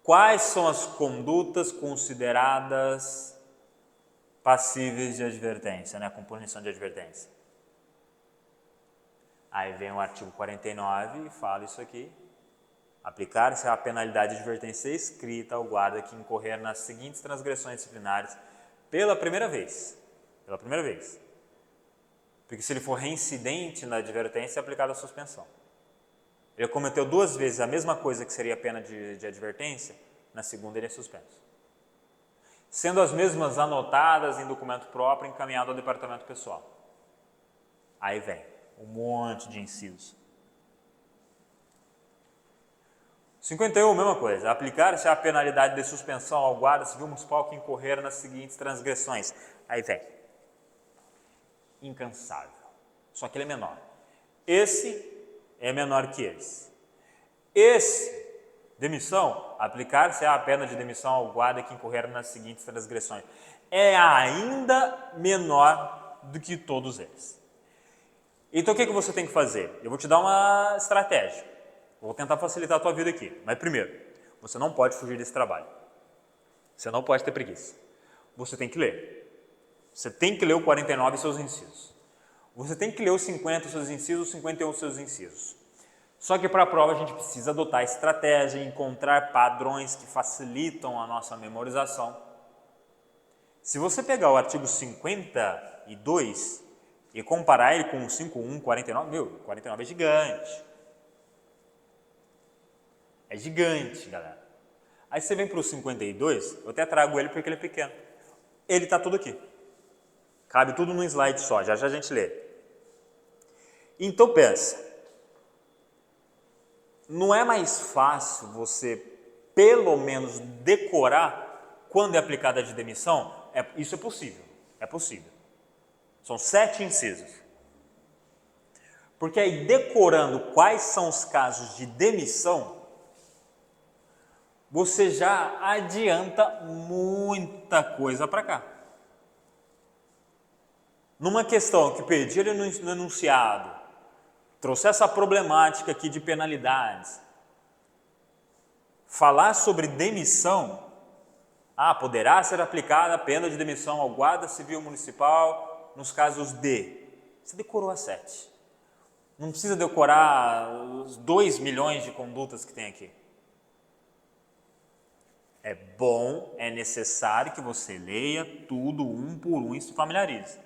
Quais são as condutas consideradas passíveis de advertência, né, com punição de advertência? Aí vem o artigo 49 e fala isso aqui. Aplicar-se a penalidade de advertência escrita ao guarda que incorrer nas seguintes transgressões disciplinares pela primeira vez. Pela primeira vez. Porque se ele for reincidente na advertência, é aplicada a suspensão. Ele cometeu 2 vezes a mesma coisa que seria a pena de advertência, na segunda ele é suspenso. Sendo as mesmas anotadas em documento próprio encaminhado ao departamento pessoal. Aí vem um monte de incisos. 51, mesma coisa. Aplicar-se a penalidade de suspensão ao guarda civil municipal que incorrer nas seguintes transgressões. Aí vem. Incansável. Só que ele é menor. Esse é menor que esse. Demissão. Aplicar-se a pena de demissão ao guarda que incorrer nas seguintes transgressões. É ainda menor do que todos eles. Então, o que você tem que fazer? Eu vou te dar uma estratégia. Vou tentar facilitar a tua vida aqui. Mas primeiro, você não pode fugir desse trabalho. Você não pode ter preguiça. Você tem que ler. Você tem que ler o 49 e seus incisos. Você tem que ler os 50 e seus incisos, os 51 e seus incisos. Só que para a prova a gente precisa adotar estratégia, encontrar padrões que facilitam a nossa memorização. Se você pegar o artigo 52 e comparar ele com o 51, 49, 49 é gigante. É gigante, galera. Aí você vem para o 52, eu até trago ele porque ele é pequeno. Ele está tudo aqui. Cabe tudo num slide só, já já a gente lê. Então pensa, não é mais fácil você pelo menos decorar quando é aplicada a de demissão? Isso é possível, é possível. São 7 incisos. Porque aí decorando quais são os casos de demissão, você já adianta muita coisa para cá. Numa questão que pedir no enunciado, trouxe essa problemática aqui de penalidades, falar sobre demissão, poderá ser aplicada a pena de demissão ao guarda civil municipal nos casos de... Você decorou as 7. Não precisa decorar os 2 milhões de condutas que tem aqui. É bom, é necessário que você leia tudo um por um e se familiarize.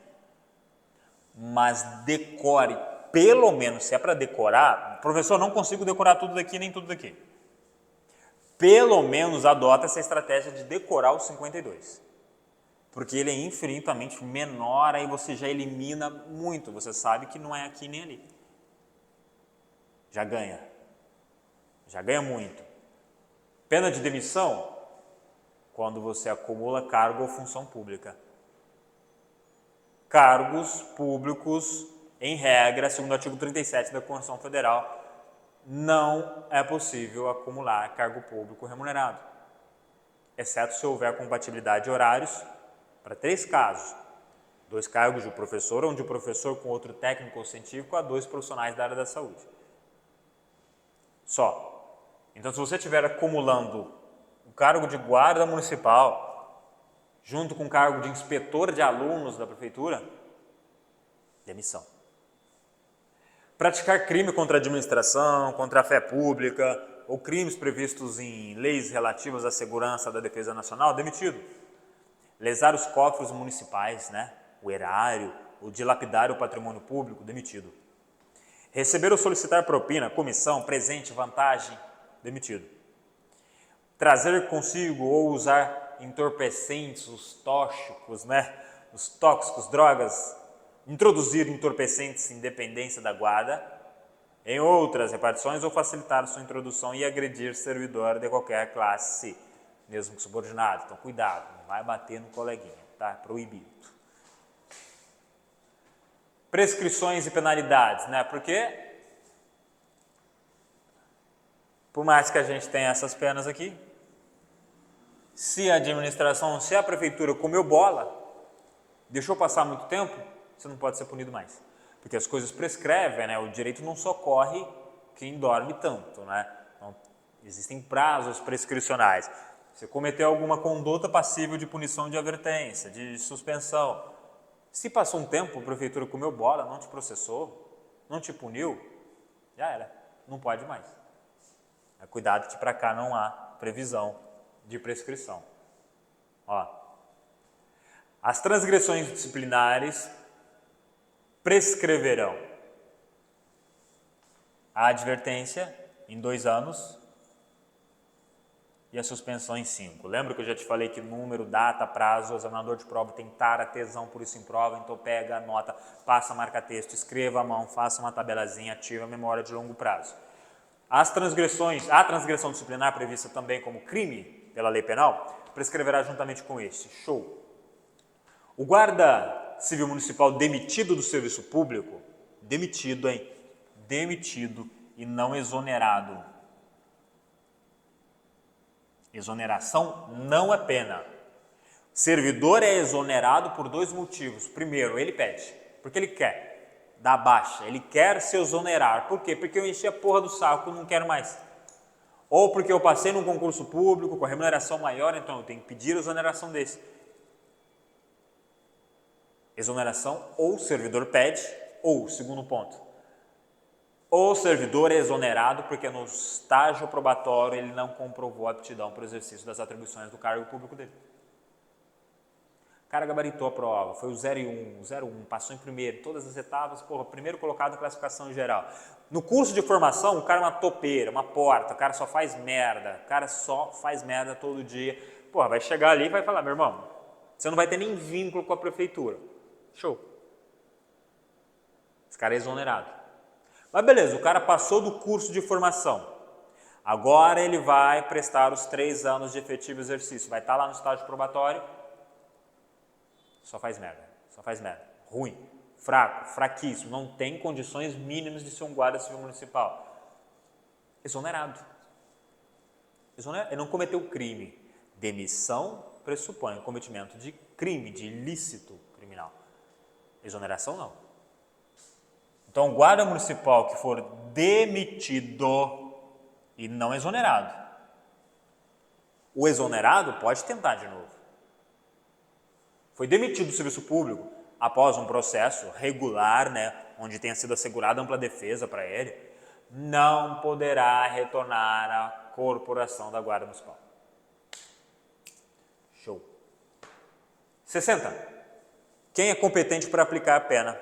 Mas decore, pelo menos, se é para decorar, professor, não consigo decorar tudo daqui nem tudo daqui. Pelo menos adota essa estratégia de decorar o 52. Porque ele é infinitamente menor, aí você já elimina muito, você sabe que não é aqui nem ali. Já ganha muito. Pena de demissão, quando você acumula cargo ou função pública. Cargos públicos, em regra, segundo o artigo 37 da Constituição Federal, não é possível acumular cargo público remunerado, exceto se houver compatibilidade de horários para 3 casos. 2 cargos de um professor ou de um professor com outro técnico ou científico a 2 profissionais da área da saúde. Só. Então, se você estiver acumulando o cargo de guarda municipal junto com o cargo de inspetor de alunos da prefeitura, demissão. Praticar crime contra a administração, contra a fé pública ou crimes previstos em leis relativas à segurança da defesa nacional, demitido. Lesar os cofres municipais, o erário, ou dilapidar o patrimônio público, demitido. Receber ou solicitar propina, comissão, presente, vantagem, demitido. Trazer consigo ou usar entorpecentes, os tóxicos, os tóxicos, drogas, introduzir entorpecentes em dependência da guarda, em outras repartições ou facilitar sua introdução e agredir servidor de qualquer classe, mesmo que subordinado. Então, cuidado, não vai bater no coleguinha, tá? Proibido. Prescrições e penalidades, Porque, por mais que a gente tenha essas penas aqui, se a administração, se a prefeitura comeu bola, deixou passar muito tempo, você não pode ser punido mais. Porque as coisas prescrevem, o direito não socorre quem dorme tanto, Então, existem prazos prescricionais. Você cometeu alguma conduta passível de punição de advertência, de suspensão. Se passou um tempo, a prefeitura comeu bola, não te processou, não te puniu, já era, não pode mais. Cuidado que para cá não há previsão de prescrição. As transgressões disciplinares prescreverão a advertência em 2 anos e a suspensão em 5. Lembra que eu já te falei que número, data, prazo, o examinador de prova tem tara, tesão por isso em prova, então pega, anota, passa, marca texto, escreva à mão, faça uma tabelazinha, ativa a memória de longo prazo. A transgressão disciplinar prevista também como crime pela lei penal, prescreverá juntamente com este. Show! O guarda civil municipal demitido do serviço público, demitido e não exonerado. Exoneração não é pena. Servidor é exonerado por 2 motivos. Primeiro, ele pede, porque ele quer dar baixa, ele quer se exonerar. Por quê? Porque eu enchi a porra do saco, não quero mais. Ou porque eu passei num concurso público com a remuneração maior, então eu tenho que pedir a exoneração desse. Exoneração, ou o servidor pede, ou, segundo ponto, o servidor é exonerado porque no estágio probatório ele não comprovou a aptidão para o exercício das atribuições do cargo público dele. O cara gabaritou a prova, foi o 0 e 1, o 0 1, passou em primeiro, todas as etapas, primeiro colocado na classificação geral. No curso de formação, o cara é uma topeira, uma porta, o cara só faz merda, todo dia. Vai chegar ali e vai falar, meu irmão, você não vai ter nem vínculo com a prefeitura. Show. Esse cara é exonerado. Mas beleza, o cara passou do curso de formação. Agora ele vai prestar os 3 anos de efetivo exercício. Vai estar lá no estágio probatório. Só faz merda. Ruim, fraco, fraquíssimo. Não tem condições mínimas de ser um guarda civil municipal. Exonerado. Ele não cometeu crime. Demissão pressupõe o cometimento de crime, de ilícito criminal. Exoneração não. Então, o guarda municipal que for demitido e não exonerado, o exonerado pode tentar de novo. Foi demitido do serviço público após um processo regular, onde tenha sido assegurada ampla defesa para ele, não poderá retornar à corporação da Guarda Municipal. Show. 60. Quem é competente para aplicar a pena?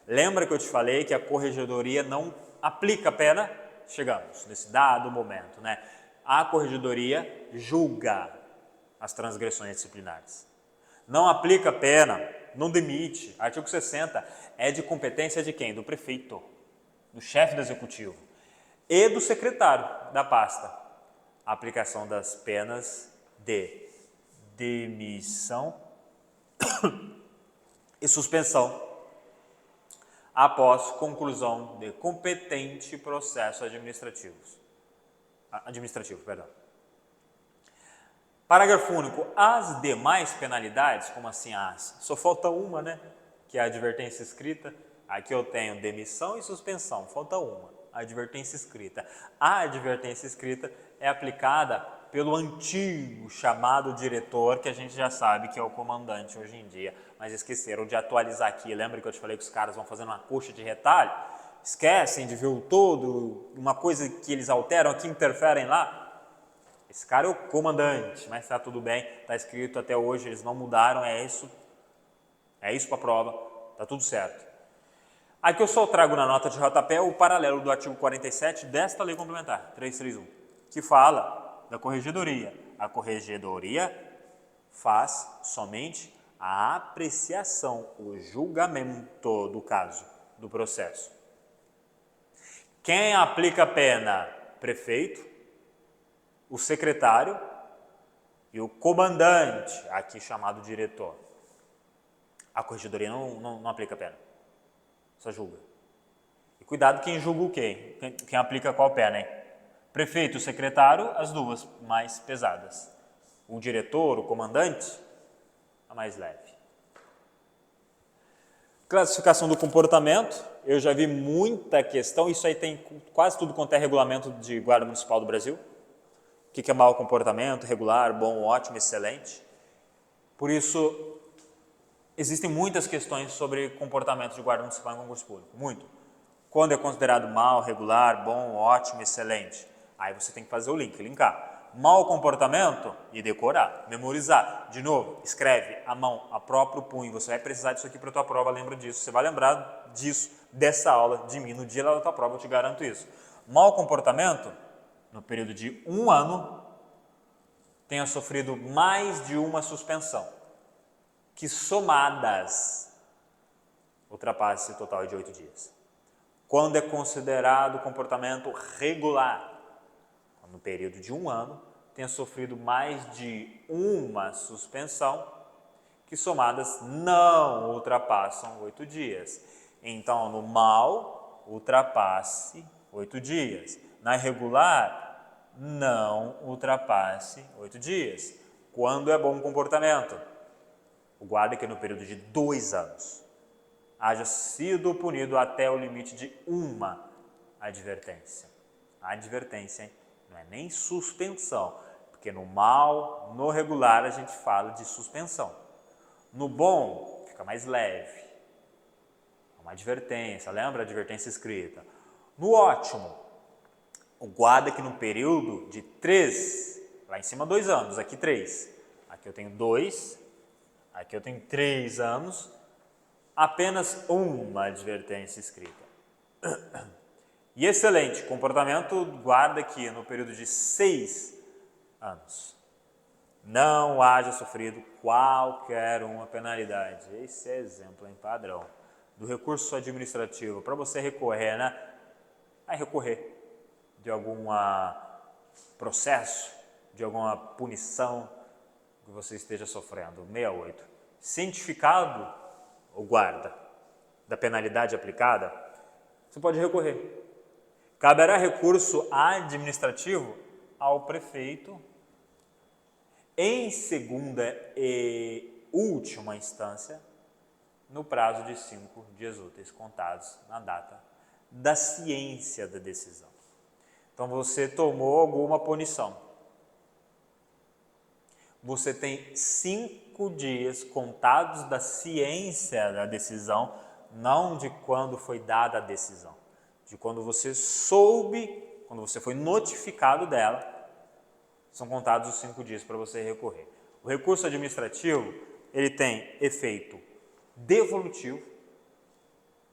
Lembra que eu te falei que a corregedoria não aplica a pena? Chegamos nesse dado momento, A corregedoria julga as transgressões disciplinares. Não aplica pena, não demite. Artigo 60 é de competência de quem? Do prefeito, do chefe do executivo e do secretário da pasta. A aplicação das penas de demissão e suspensão após conclusão de competente processo administrativo. Parágrafo único. As demais penalidades, como assim as? Só falta uma, que é a advertência escrita. Aqui eu tenho demissão e suspensão, falta uma, a advertência escrita. A advertência escrita é aplicada pelo antigo chamado diretor, que a gente já sabe que é o comandante hoje em dia, mas esqueceram de atualizar aqui. Lembra que eu te falei que os caras vão fazendo uma coxa de retalho? Esquecem de ver o todo, uma coisa que eles alteram aqui, interferem lá. Esse cara é o comandante, mas está tudo bem, está escrito até hoje, eles não mudaram, é isso para a prova, está tudo certo. Aqui eu só trago na nota de rodapé o paralelo do artigo 47 desta lei complementar, 331, que fala da corregedoria. A corregedoria faz somente a apreciação, o julgamento do caso, do processo. Quem aplica a pena? Prefeito, o secretário e o comandante, aqui chamado diretor. A corregedoria não aplica a pena, só julga. E cuidado quem julga o quê? Quem aplica qual pena, Prefeito e o secretário, as duas mais pesadas. O diretor, o comandante, a mais leve. Classificação do comportamento, eu já vi muita questão, isso aí tem quase tudo quanto é regulamento de guarda municipal do Brasil. O que é mau comportamento, regular, bom, ótimo, excelente. Por isso, existem muitas questões sobre comportamento de guarda municipal em concurso público. Muito. Quando é considerado mau, regular, bom, ótimo, excelente. Aí você tem que fazer o link, linkar. Mau comportamento e decorar, memorizar. De novo, escreve a mão, a próprio punho. Você vai precisar disso aqui para a tua prova, lembra disso. Você vai lembrar disso, dessa aula, de mim, no dia da tua prova, eu te garanto isso. Mau comportamento, no período de 1 ano, tenha sofrido mais de uma suspensão, que somadas ultrapasse o total de 8 dias. Quando é considerado comportamento regular, no período de 1 ano, tenha sofrido mais de uma suspensão, que somadas não ultrapassam 8 dias. Então, no mau, ultrapasse 8 dias. Na irregular, não ultrapasse 8 dias. Quando é bom comportamento? O guarda que no período de 2 anos haja sido punido até o limite de uma advertência. A advertência não é nem suspensão, porque no mau, no regular, a gente fala de suspensão. No bom, fica mais leve. É uma advertência, lembra a advertência escrita? No ótimo, o guarda que no período de 3, lá em cima 2 anos, aqui 3, aqui eu tenho 2, Aqui eu tenho 3 anos, apenas uma advertência escrita. E excelente, comportamento guarda aqui no período de 6 anos. Não haja sofrido qualquer uma penalidade. Esse é exemplo em padrão do recurso administrativo para você recorrer, né? A recorrer de algum processo, de alguma punição que você esteja sofrendo. 68. Cientificado ou guarda da penalidade aplicada, você pode recorrer. Caberá recurso administrativo ao prefeito em segunda e última instância, no prazo de 5 dias úteis contados na data da ciência da decisão. Então, você tomou alguma punição. Você tem 5 dias contados da ciência da decisão, não de quando foi dada a decisão, de quando você soube, quando você foi notificado dela, são contados os 5 dias para você recorrer. O recurso administrativo, ele tem efeito devolutivo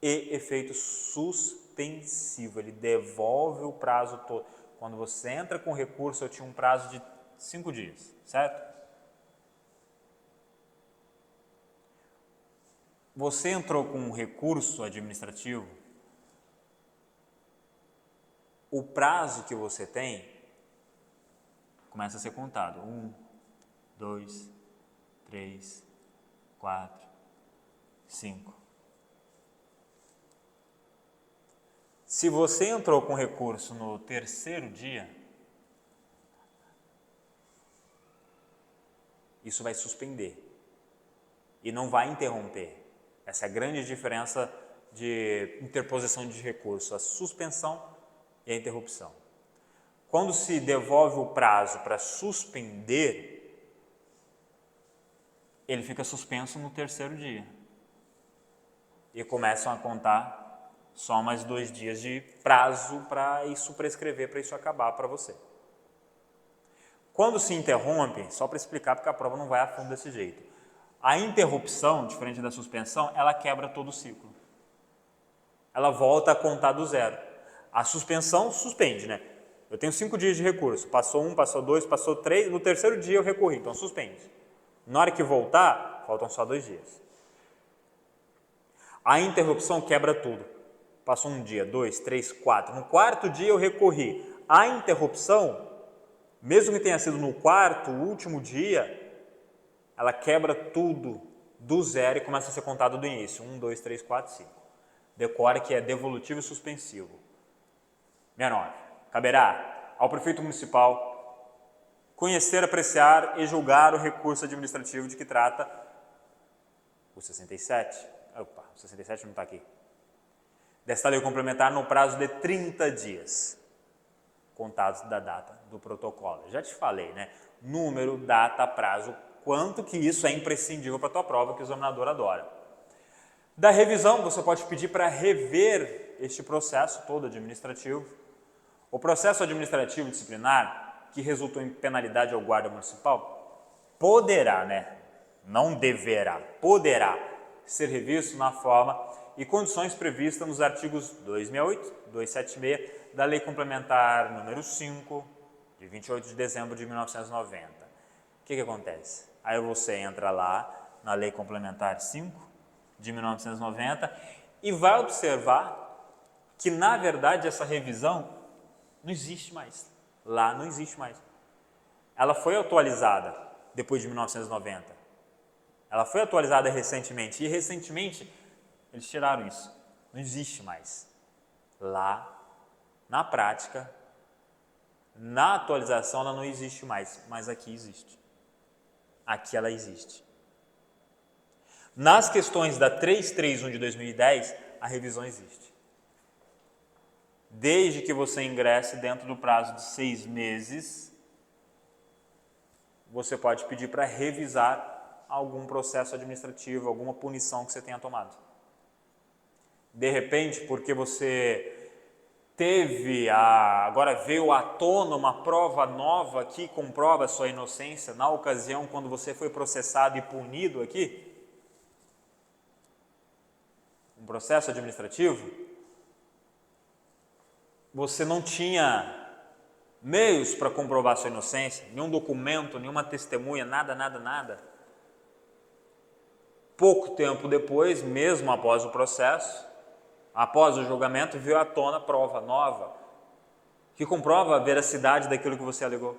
e efeito suspensivo. Ele devolve o prazo todo. Quando você entra com recurso, eu tinha um prazo de 5 dias, certo? Você entrou com um recurso administrativo, o prazo que você tem começa a ser contado. 1, 2, 3, 4, 5. Se você entrou com recurso no 3º dia, isso vai suspender e não vai interromper. Essa é a grande diferença de interposição de recurso, a suspensão e a interrupção. Quando se devolve o prazo para suspender, ele fica suspenso no 3º dia. E começam a contar só mais 2 dias de prazo para isso prescrever, para isso acabar para você. Quando se interrompe, só para explicar porque a prova não vai a fundo desse jeito, a interrupção, diferente da suspensão, ela quebra todo o ciclo. Ela volta a contar do zero. A suspensão suspende, né? Eu tenho 5 dias de recurso, passou 1, passou 2, passou 3, no 3º dia eu recorri, então suspende. Na hora que voltar, faltam só 2 dias. A interrupção quebra tudo. Passou 1 dia, 2, 3, 4. No 4º dia eu recorri. A interrupção, mesmo que tenha sido no 4º, último dia, ela quebra tudo do zero e começa a ser contado do início. 1, 2, 3, 4, 5. Decore que é devolutivo e suspensivo. 69. Caberá ao prefeito municipal conhecer, apreciar e julgar o recurso administrativo de que trata o 67. Opa, o 67 não está aqui. Desta lei complementar no prazo de 30 dias, contados da data do protocolo. Eu já te falei, né? Número, data, prazo, quanto que isso é imprescindível para a tua prova, que o examinador adora. Da revisão, você pode pedir para rever este processo todo administrativo. O processo administrativo disciplinar, que resultou em penalidade ao guarda municipal, poderá, né? Não deverá, poderá ser revisto na forma e condições previstas nos artigos 268, 276 da Lei Complementar número 5, de 28 de dezembro de 1990. O que acontece? Aí você entra lá na Lei Complementar 5, de 1990, e vai observar que, na verdade, essa revisão não existe mais. Lá não existe mais. Ela foi atualizada depois de 1990. Ela foi atualizada recentemente, e recentemente eles tiraram isso. Não existe mais. Lá, na prática, na atualização, ela não existe mais, mas aqui existe. Aqui ela existe. Nas questões da 331 de 2010, a revisão existe. Desde que você ingresse dentro do prazo de 6 meses, você pode pedir para revisar algum processo administrativo, alguma punição que você tenha tomado. De repente, porque você agora veio à tona uma prova nova que comprova a sua inocência na ocasião quando você foi processado e punido aqui? Um processo administrativo? Você não tinha meios para comprovar sua inocência, nenhum documento, nenhuma testemunha, nada. Pouco tempo depois, mesmo após o processo, após o julgamento, veio à tona prova nova que comprova a veracidade daquilo que você alegou.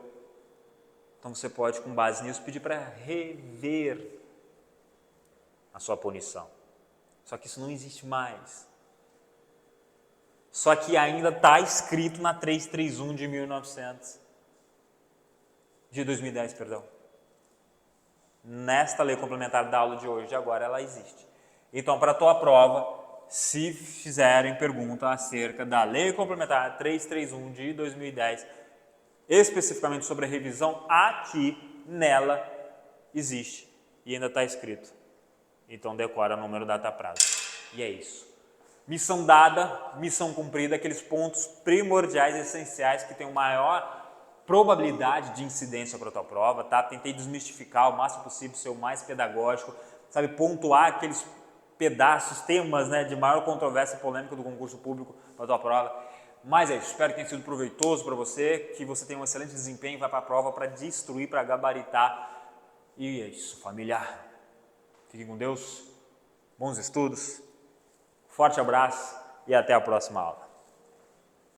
Então você pode, com base nisso, pedir para rever a sua punição. Só que isso não existe mais. Só que ainda está escrito na 331 de 2010, perdão. Nesta lei complementar da aula de hoje, agora ela existe. Então, para a tua prova, se fizerem pergunta acerca da lei complementar 331 de 2010, especificamente sobre a revisão, aqui nela existe e ainda está escrito. Então decora número, data, prazo. E é isso. Missão dada, missão cumprida, aqueles pontos primordiais, essenciais, que têm maior probabilidade de incidência para a tua prova, tá? Tentei desmistificar o máximo possível, ser o mais pedagógico, sabe, pontuar aqueles pedaços, temas, né, de maior controvérsia e polêmica do concurso público para a tua prova. Mas é isso, espero que tenha sido proveitoso para você, que você tenha um excelente desempenho e vá para a prova para destruir, para gabaritar. E é isso, família. Fiquem com Deus, bons estudos, forte abraço e até a próxima aula.